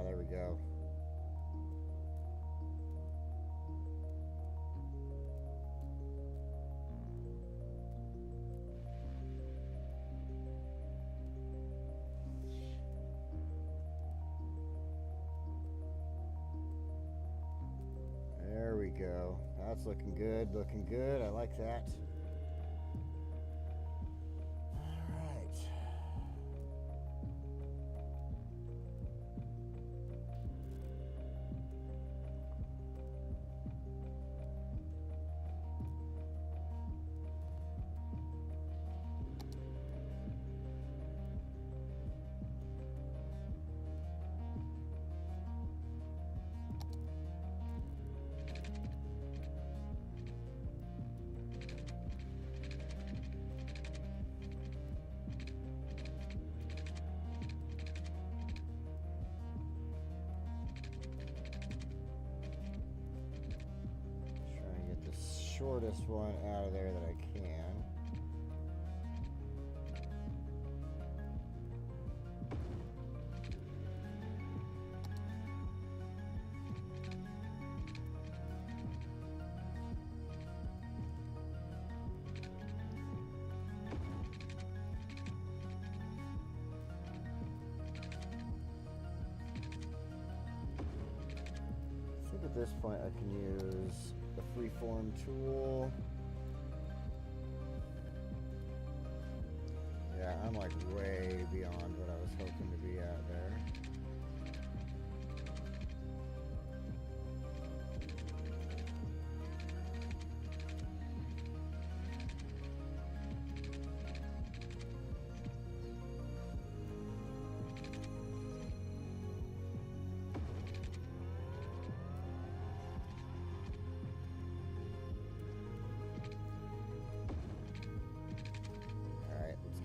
There we go. There we go. That's looking good, looking good. I like that. Shortest one out of there that I can. I think at this point I can use the freeform tool. Yeah, I'm like way beyond what I was hoping to be at there.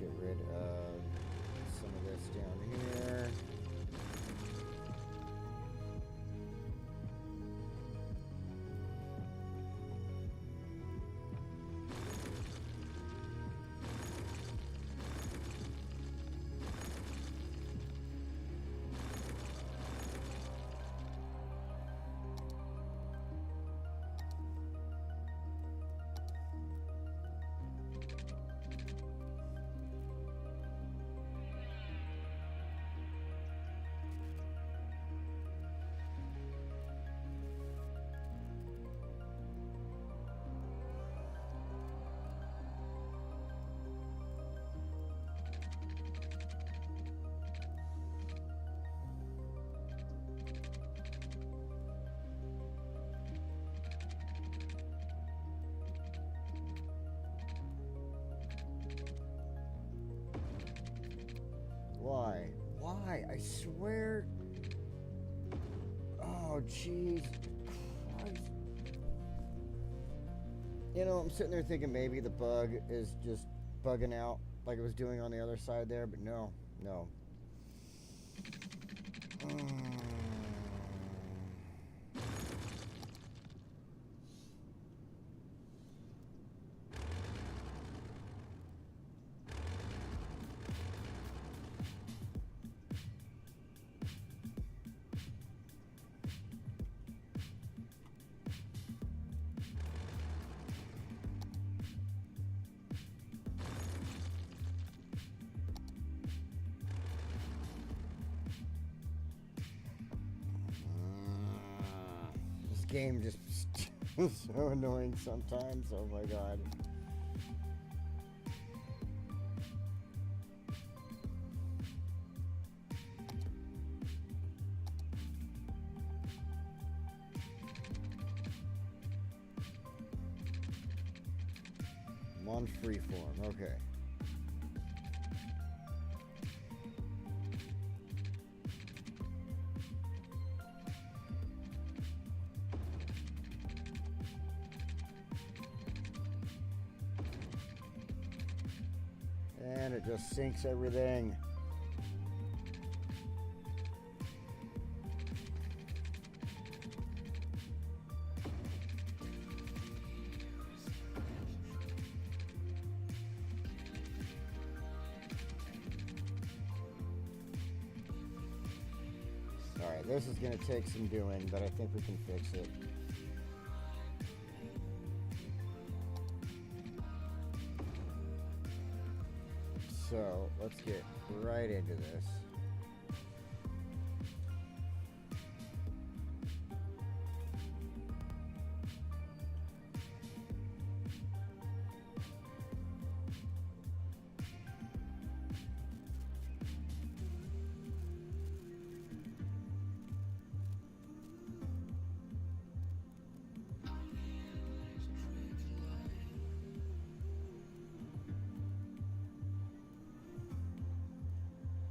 Get rid of some of this down here. Why? Why? I swear. Oh, jeez. You know, I'm sitting there thinking maybe the bug is just bugging out like it was doing on the other side there, but no. Game just so annoying sometimes. Oh my god. I'm on freeform. Okay. And it just sinks everything. Alright, this is going to take some doing, but I think we can fix it. So, let's get right into this.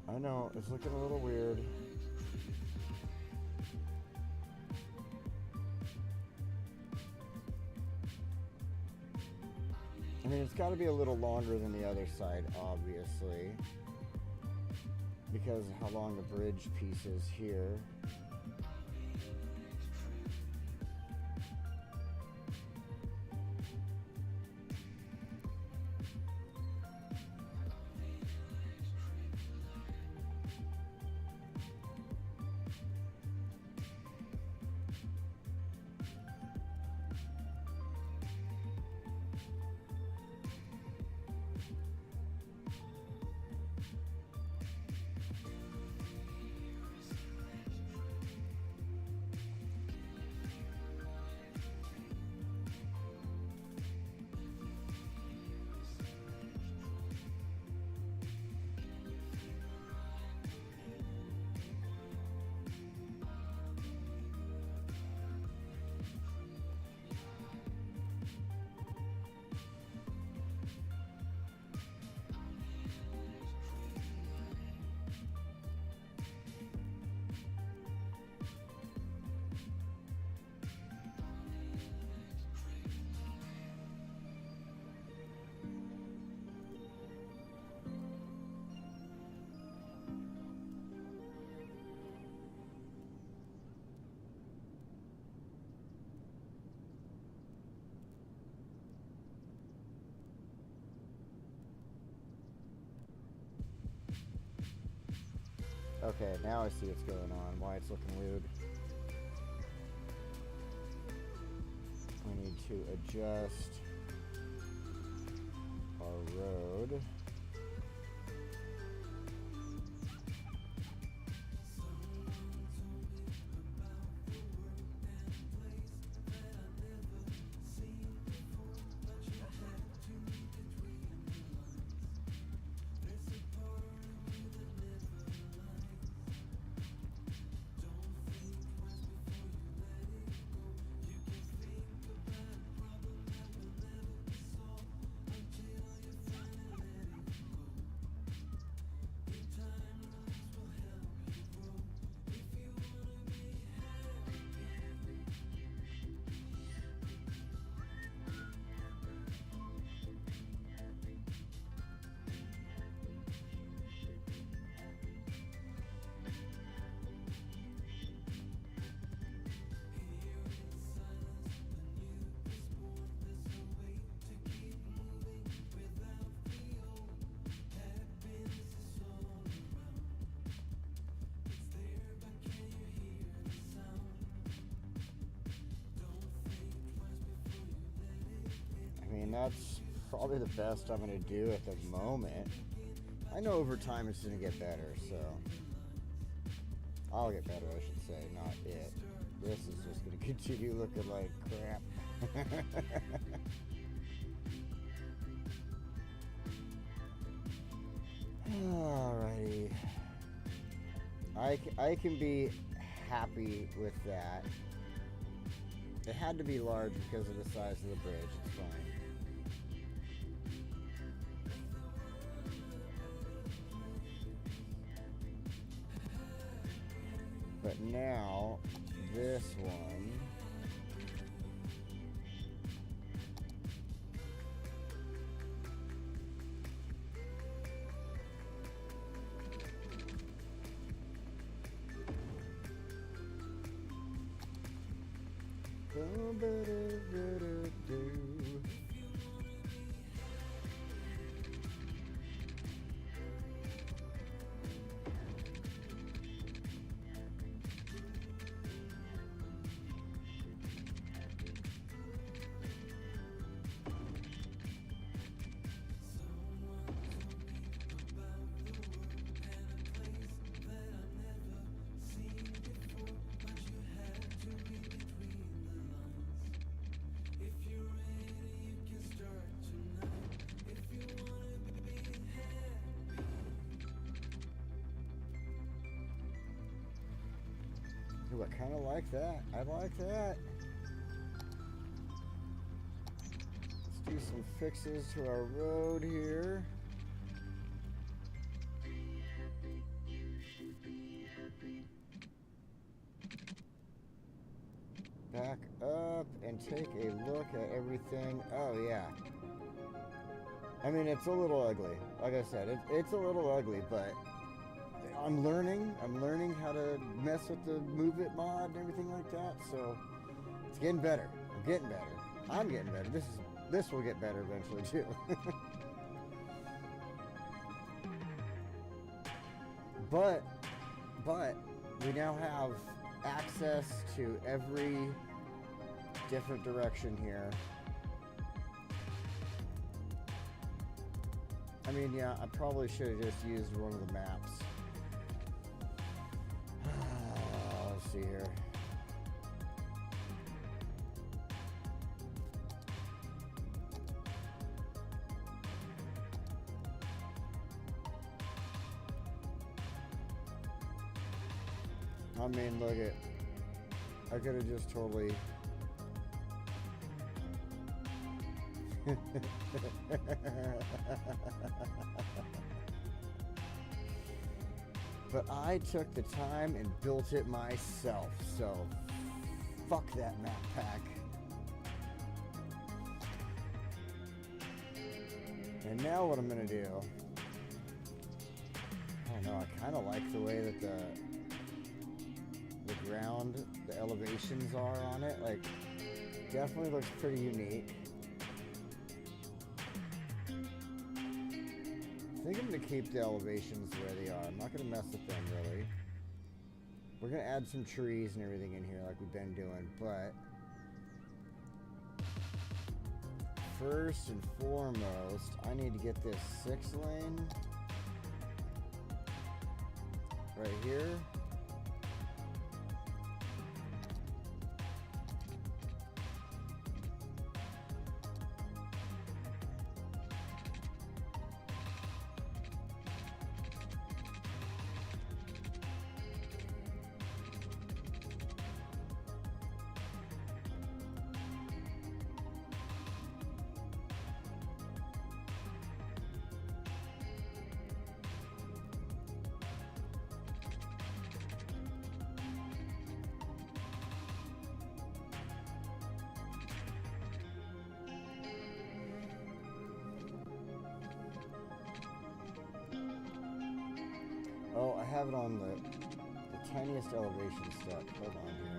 I know, it's looking a little weird. I mean, it's got to be a little longer than the other side, obviously, because of how long the bridge piece is here. Okay, now I see what's going on, why it's looking weird. We need to adjust our road. that's probably the best I'm going to do at the moment. I know over time it's going to get better, so I'll get better, I should say, not it. This is just going to continue looking like crap. Alrighty. I can be happy with that. It had to be large because of the size of the bridge. It's fine. But now, this one. Ooh, I kind of like that. I like that. Let's do some fixes to our road here. Back up and take a look at everything. Oh, yeah. I mean, it's a little ugly. Like I said, it's a little ugly, but I'm learning how to mess with the Move It mod and everything like that, so it's getting better. I'm getting better. I'm getting better. This will get better eventually too. But we now have access to every different direction here. I mean, yeah, I probably should have just used one of the maps. Let's see here. I mean, look at, I could have just totally but I took the time and built it myself, so fuck that map pack. And now what I'm gonna do, I don't know, I kind of like the way that the ground, the elevations are on it. Like, definitely looks pretty unique. I think I'm going to keep the elevations the way they are. I'm not going to mess with them, really. We're going to add some trees and everything in here like we've been doing, but first and foremost, I need to get this 6-lane right here. Oh, I have it on the tiniest elevation step. Hold on here.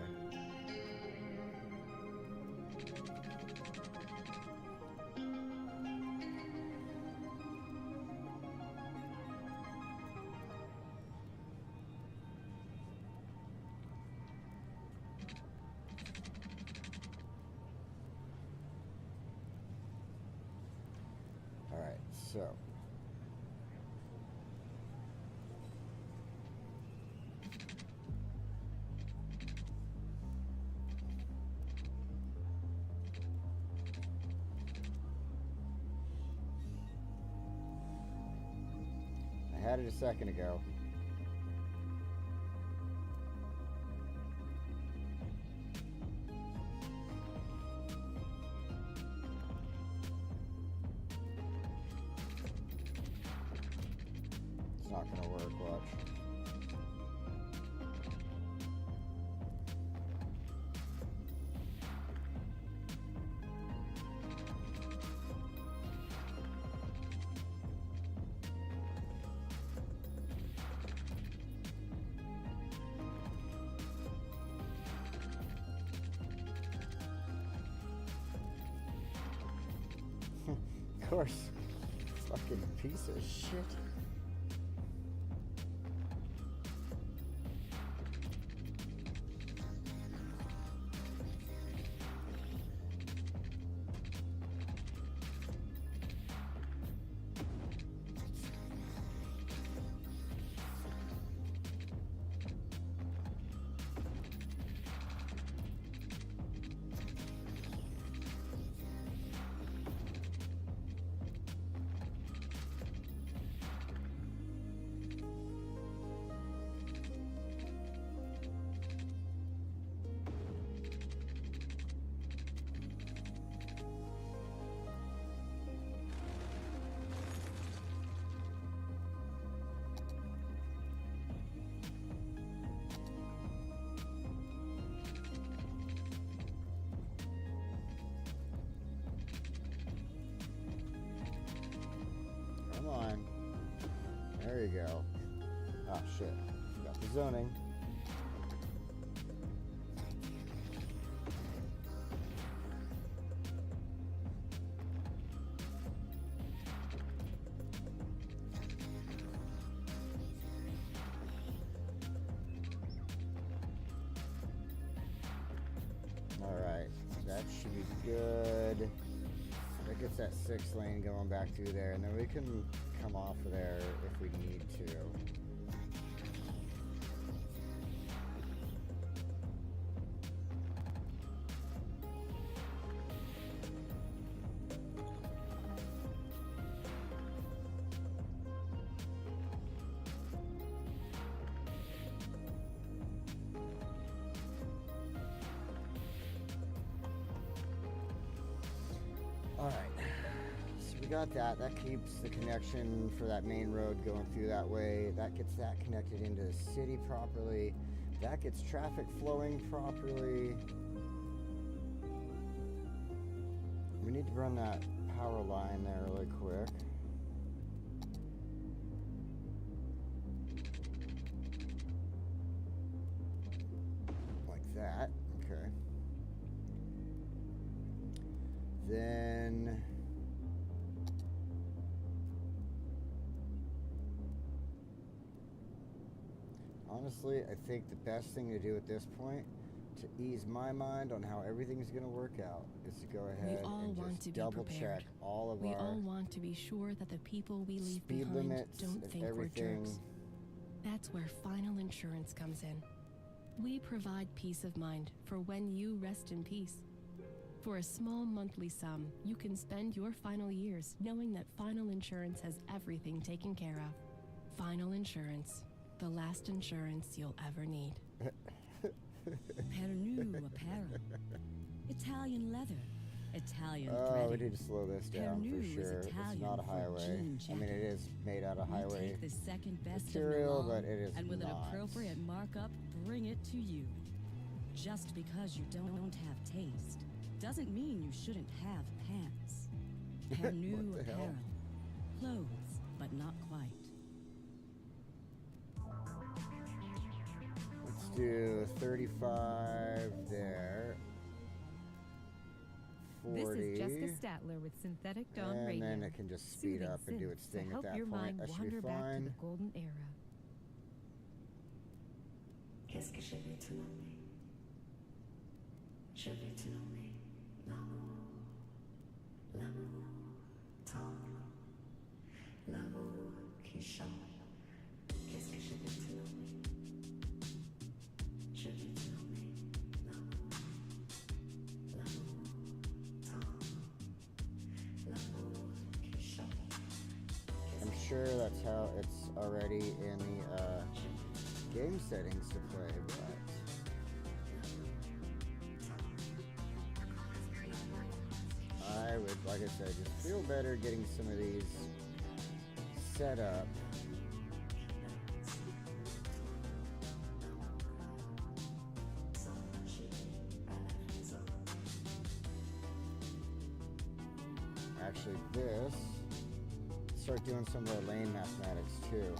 So. I had it a second ago. It's not gonna work, watch. Of course. Fucking piece of shit. Come on. There you go. Oh shit. Got the zoning. Alright. That should be good. That gets that 6 lane going back through there, and then we can come off of there if we need to. Alright, so we got that. That keeps the connection for that main road going through that way. That gets that connected into the city properly. That gets traffic flowing properly. We need to run that power line there really quick. Like that, okay. Then honestly, I think the best thing to do at this point to ease my mind on how everything's going to work out is to go ahead and just double check all of we our all want to be sure that the people we leave speed behind limits don't and think everything. we're jerks. That's where Final Insurance comes in. We provide peace of mind for when you rest in peace. For a small monthly sum, you can spend your final years knowing that Final Insurance has everything taken care of. Final Insurance, the last insurance you'll ever need. Pernu apparel. Italian leather. Italian Oh, threading. we need to slow this down Pernu for is sure. It's Italian not a for highway. jean I mean, it jacket. is made out of We highway take the second best material, of them all, but it is and with not. an appropriate markup, bring it to you. Just because you don't have taste doesn't mean you shouldn't have pants. Pernu What the hell? apparel. Clothes, but not quite. Let's do 35 there. 40. This is Jessica Statler with Synthetic Dawn and Radio. then it can just speed Soothing up and do synths its thing to at help that your point. mind That should be wander back to fine. the golden era. Qu'est-ce que je vais te nommer? Je vais te nommer l'amour, l'amour tendre. I'm sure that's how it's already in the game settings to play, but I would, like I said, just feel better getting some of these set up. Actually, this, start doing some of our lane mathematics too.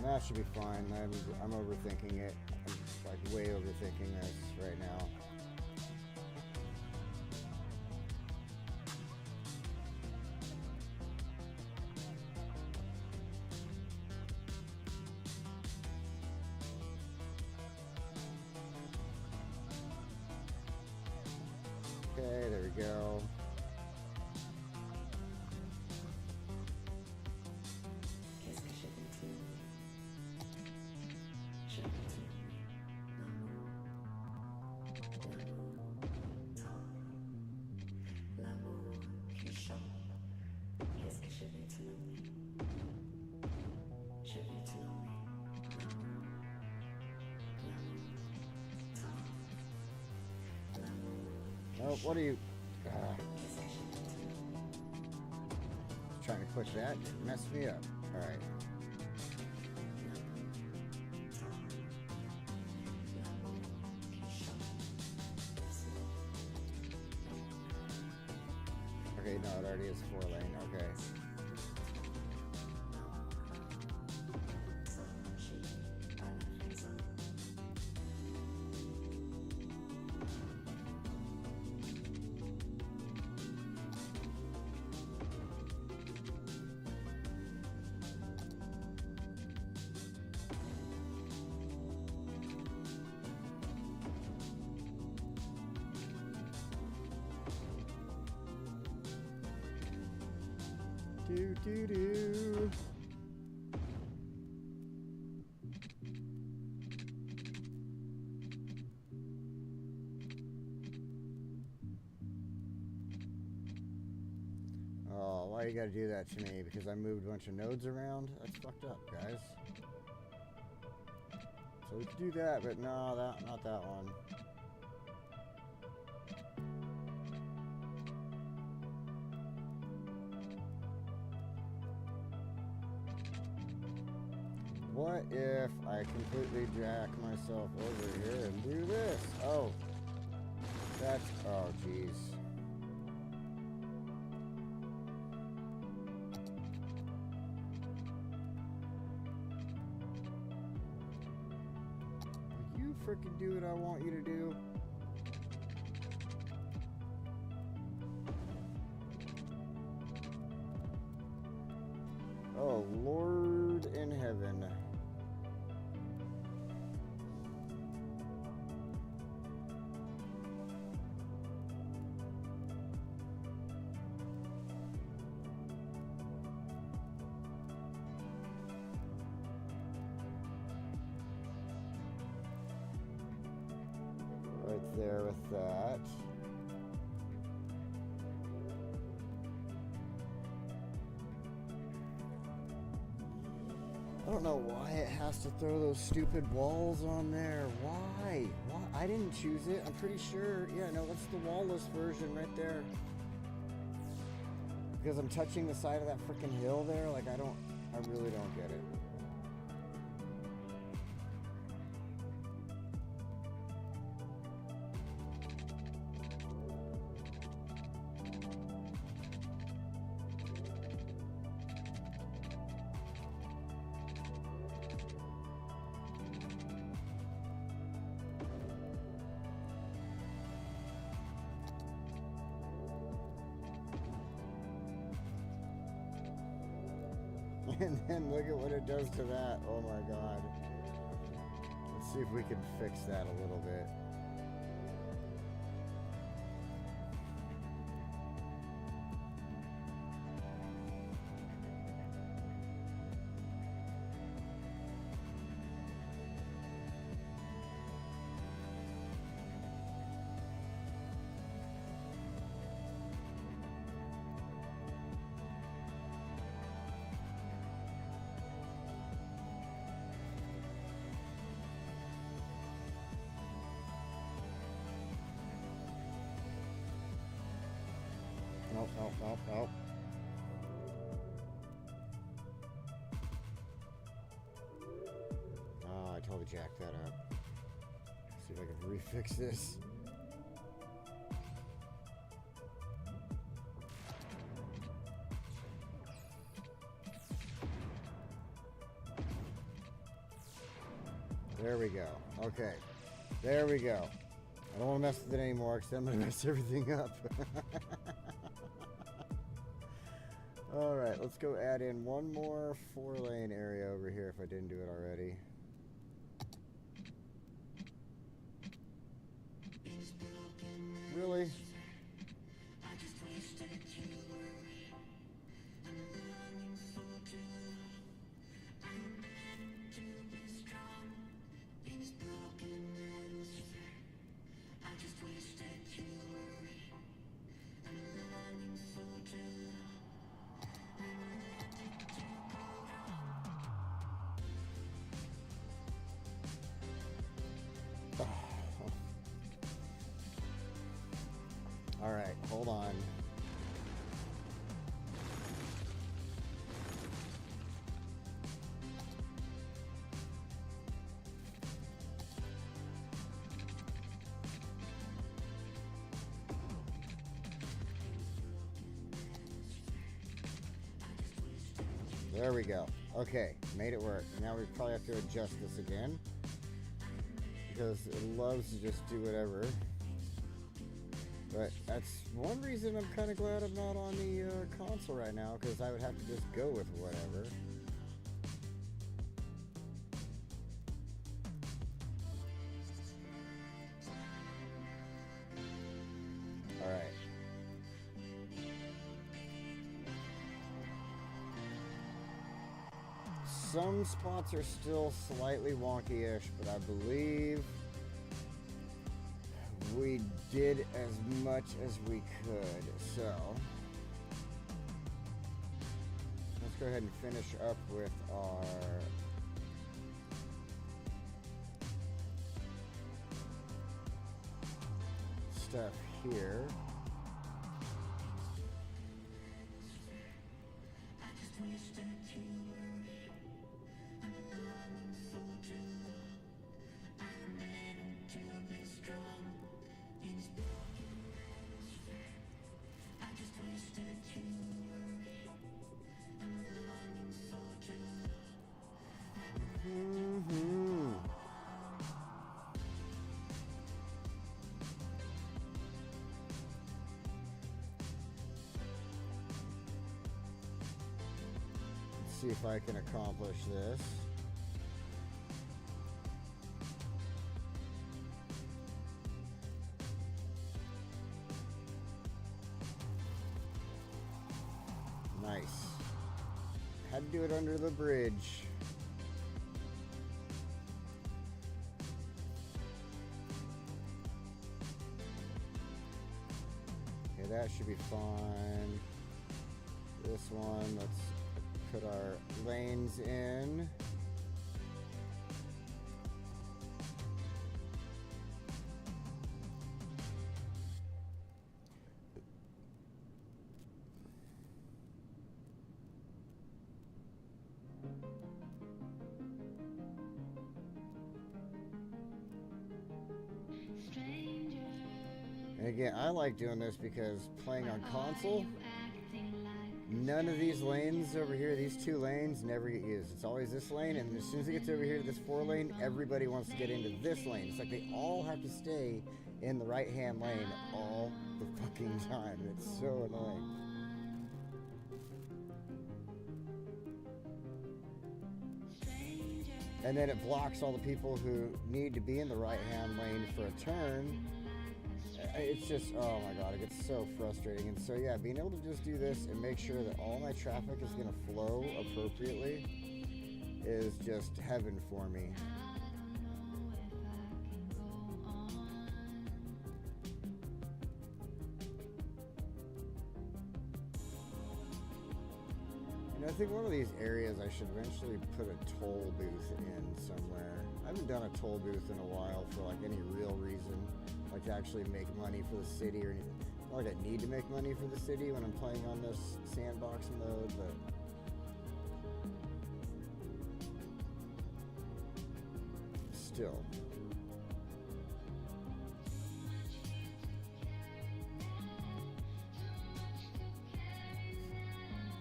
That should be fine. I'm overthinking it. I'm like way overthinking this right now. Okay, there we go. Oh, what are you? Trying to click that, it messed me up. All right. Okay, no, it already is 4-lane. Okay. Do. Oh, why you gotta do that to me? Because I moved a bunch of nodes around? That's fucked up, guys. So we could do that, but no, not that one. What if I completely jack myself over here and do this? Oh, that's, oh geez. Will you frickin' do what I want you to do? Oh, Lord in heaven. Right there with that. I don't know why it has to throw those stupid walls on there. Why? Why? I didn't choose it. I'm pretty sure. Yeah, no, that's the wall-less version right there. Because I'm touching the side of that freaking hill there. Like, I really don't get it. And then look at what it does to that. Oh my god. Let's see if we can fix that a little bit. Nope. Oh, I totally jacked that up. See if I can refix this. There we go. Okay. There we go. I don't want to mess with it anymore because I'm going to mess everything up. Alright, let's go add in one more 4-lane area over here if I didn't do it already. Really? Alright, hold on. There we go. Okay, made it work. Now we probably have to adjust this again because it loves to just do whatever. But that's one reason I'm kind of glad I'm not on the console right now, because I would have to just go with whatever. Alright. Some spots are still slightly wonky-ish, but I believe we did as much as we could, so let's go ahead and finish up with our stuff here. See if I can accomplish this. Nice. Had to do it under the bridge. Okay, that should be fine. This one, let's put our lanes in. And again, I like doing this because playing on console, none of these lanes over here, these 2 lanes, never get used. It's always this lane, and as soon as it gets over here to this 4 lane, everybody wants to get into this lane. It's like they all have to stay in the right-hand lane all the fucking time. It's so annoying. and then it blocks all the people who need to be in the right-hand lane for a turn. It's just, oh my god, it gets so frustrating. And so yeah, being able to just do this and make sure that all my traffic is going to flow appropriately is just heaven for me. And I think one of these areas I should eventually put a toll booth in somewhere. I haven't done a toll booth in a while for like any real reason, like to actually make money for the city or anything. Not like I need to make money for the city when I'm playing on this sandbox mode, but still.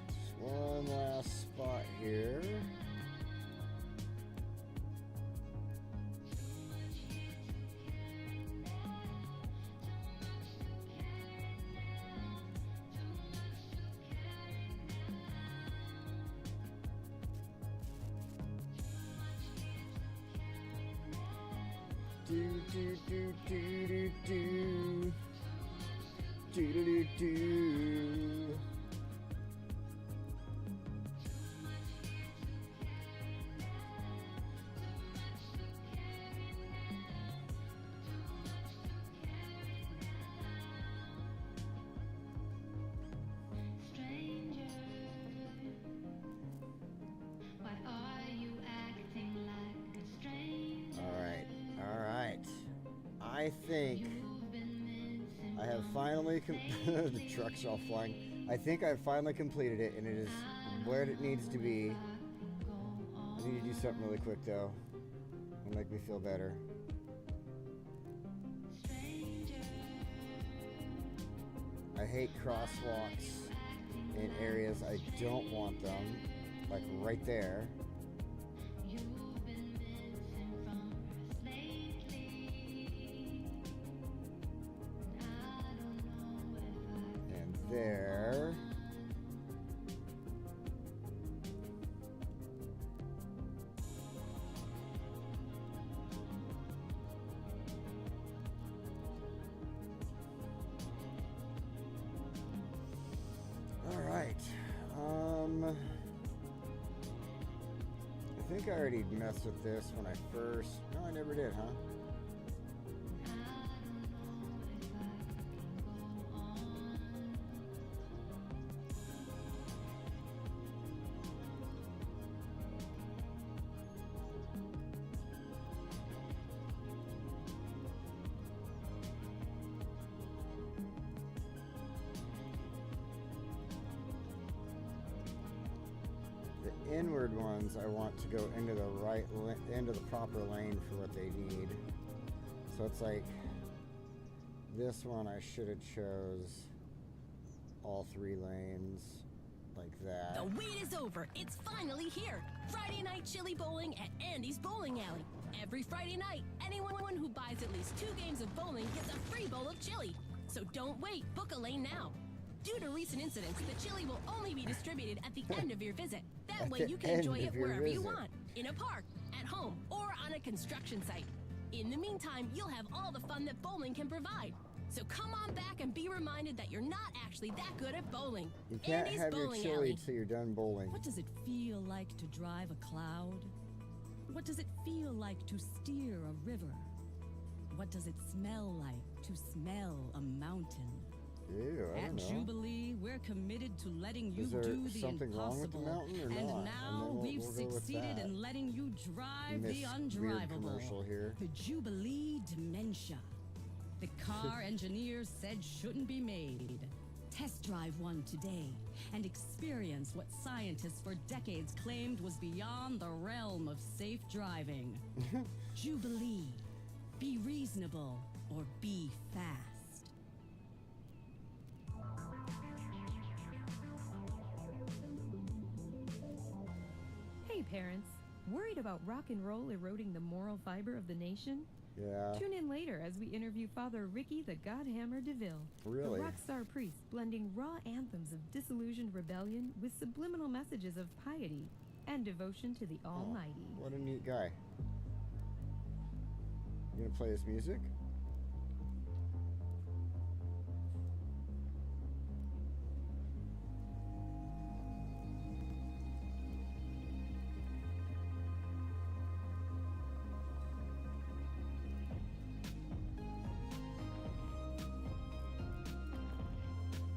Just one last spot here. I think I have finally the truck's all flying. I think I've finally completed it, and it is where it needs to be. I need to do something really quick though, and make me feel better. I hate crosswalks in areas I don't want them, like right there. There. All right. I think I already messed with this when I first. No, I never did, huh? Inward ones I want to go into the right into the proper lane for what they need. So it's like this one I should have chose all 3 lanes like that. The wait is over. It's finally here. Friday night chili bowling at Andy's Bowling Alley. Every Friday night, anyone who buys at least 2 games of bowling gets a free bowl of chili. So don't wait. Book a lane now. Due to recent incidents, the chili will only be distributed at the end of your visit. That way you can enjoy it wherever you want, in a park, at home, or on a construction site. In the meantime, you'll have all the fun that bowling can provide. So come on back and be reminded that you're not actually that good at bowling. You can't Andy's have your Bowling chili Alley. till you're done bowling. What does it feel like to drive a cloud? What does it feel like to steer a river? What does it smell like to smell a mountain? Ew, I don't know. At Jubilee, we're committed to letting you Is there do the something wrong with the impossible. mountain or And not? now And then we've we'll go with succeeded that. in letting you drive Miss the weird undrivable. commercial here. The Jubilee Dementia. The car engineers said shouldn't be made. Test drive one today and experience what scientists for decades claimed was beyond the realm of safe driving. Jubilee. Be reasonable or be fast. Hey parents, worried about rock and roll eroding the moral fiber of the nation? Yeah. Tune in later as we interview Father Ricky the Godhammer DeVille, Really? the rock star priest blending raw anthems of disillusioned rebellion with subliminal messages of piety and devotion to the Almighty. What a neat guy. You gonna play his music?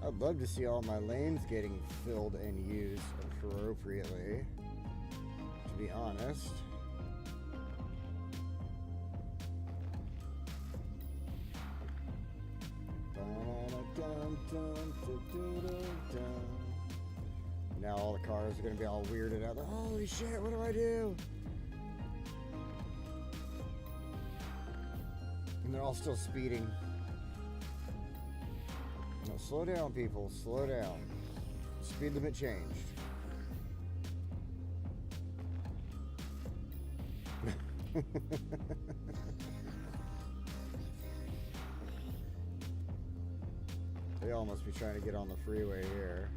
I'd love to see all my lanes getting filled and used appropriately, to be honest. Now all the cars are going to be all weirded out. Holy shit, what do I do? And they're all still speeding. No, slow down, people. Slow down. Speed limit changed. They all must be trying to get on the freeway here.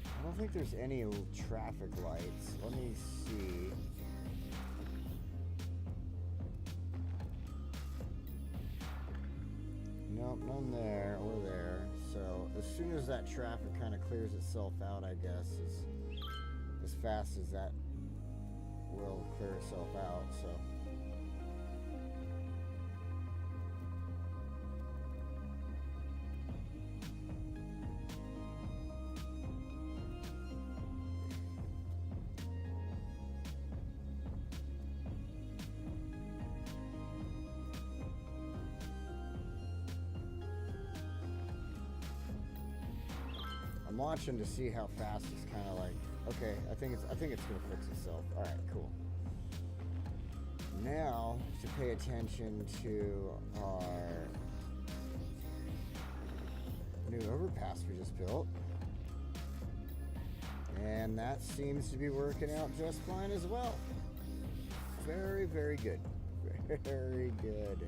I don't think there's any traffic lights. Let me see. Nope, none there or there. So as soon as that traffic kind of clears itself out, I guess, as fast as that will clear itself out. So I'm watching to see how fast it's kind of like, okay, I think it's gonna fix itself. All right, cool. Now to pay attention to our new overpass we just built, and that seems to be working out just fine as well. Very, very good. Very good.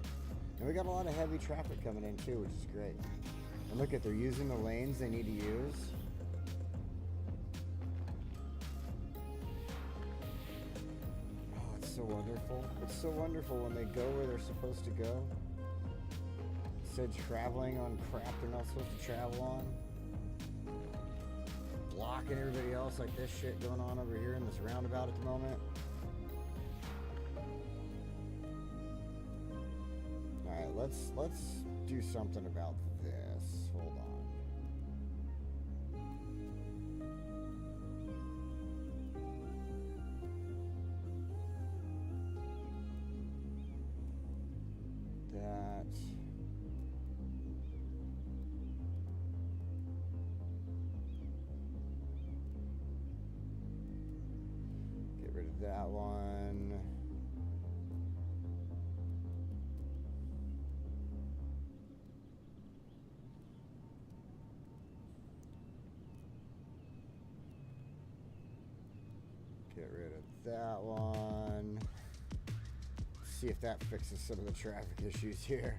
And we got a lot of heavy traffic coming in too, which is great. And look at, they're using the lanes they need to use. Oh, it's so wonderful. It's so wonderful when they go where they're supposed to go. Instead of traveling on crap they're not supposed to travel on. Blocking everybody else like this shit going on over here in this roundabout at the moment. Alright, let's do something about this. Hold on. That. Get rid of that one. Get rid of that one. See if that fixes some of the traffic issues here.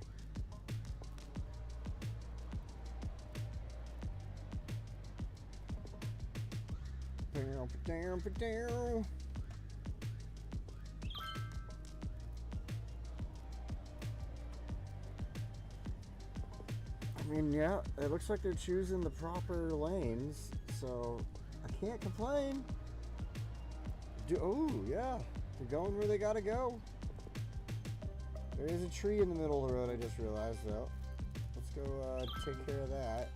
I mean, yeah, it looks like they're choosing the proper lanes, so I can't complain. Oh, yeah, they're going where they gotta go. There is a tree in the middle of the road, I just realized, though. Let's go take care of that.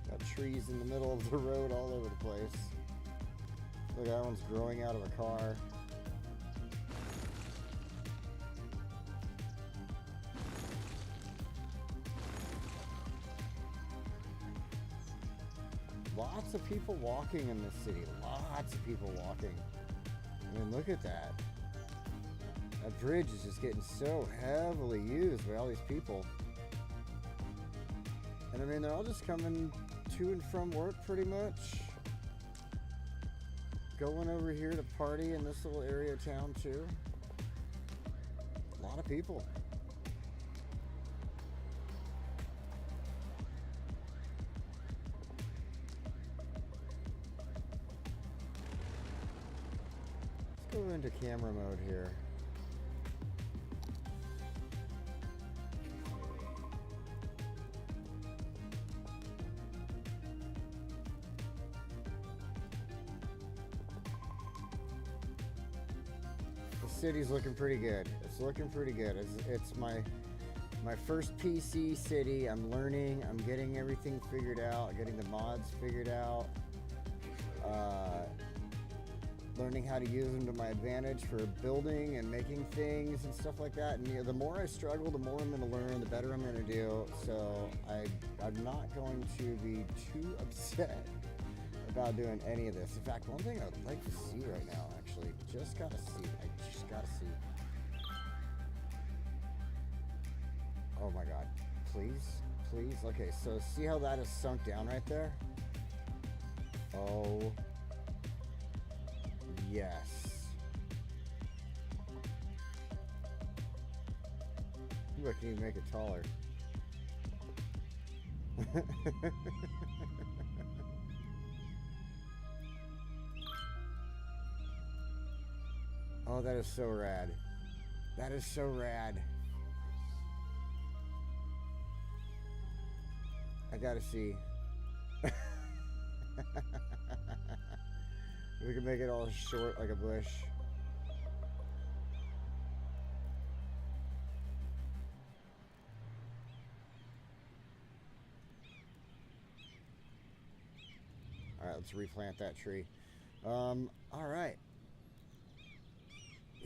Got trees in the middle of the road all over the place. Look, that one's growing out of a car. Lots of people walking in this city. Lots of people walking. I mean, look at that. That bridge is just getting so heavily used by all these people. And I mean, they're all just coming to and from work pretty much. Going over here to party in this little area of town too. lot of people. Let's go into camera mode here. The city's looking pretty good. It's looking pretty good. It's my first PC city. I'm learning. I'm getting everything figured out. Getting the mods figured out. Learning how to use them to my advantage for building and making things and stuff like that. And you know, the more I struggle, the more I'm going to learn, the better I'm going to do. So I'm not going to be too upset about doing any of this. In fact, one thing I would like to see right now, actually, just gotta see. I just gotta see. Oh my God, please, please. Okay, so see how that is sunk down right there? Oh, yes. Ooh, I can even make it taller. Oh, that is so rad. That is so rad. I gotta see. We can make it all short like a bush. All right, let's replant that tree. All right.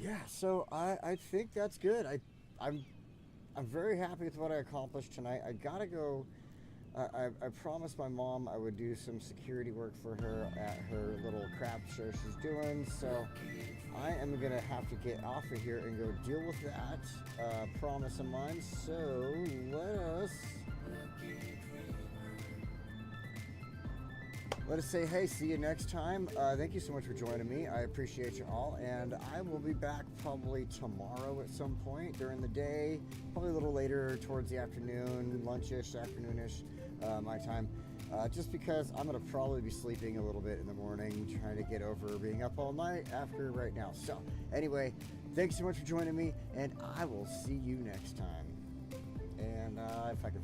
Yeah, so I think that's good. I'm very happy with what I accomplished tonight. I gotta go. I promised my mom I would do some security work for her at her little craft show she's doing. So I am gonna have to get off of here and go deal with that promise of mine. So let us say, hey, see you next time. Thank you so much for joining me. I appreciate you all. And I will be back probably tomorrow at some point during the day, probably a little later towards the afternoon, lunchish, afternoonish, my time. Just because I'm going to probably be sleeping a little bit in the morning, trying to get over being up all night after right now. So anyway, thanks so much for joining me, and I will see you next time. And if I can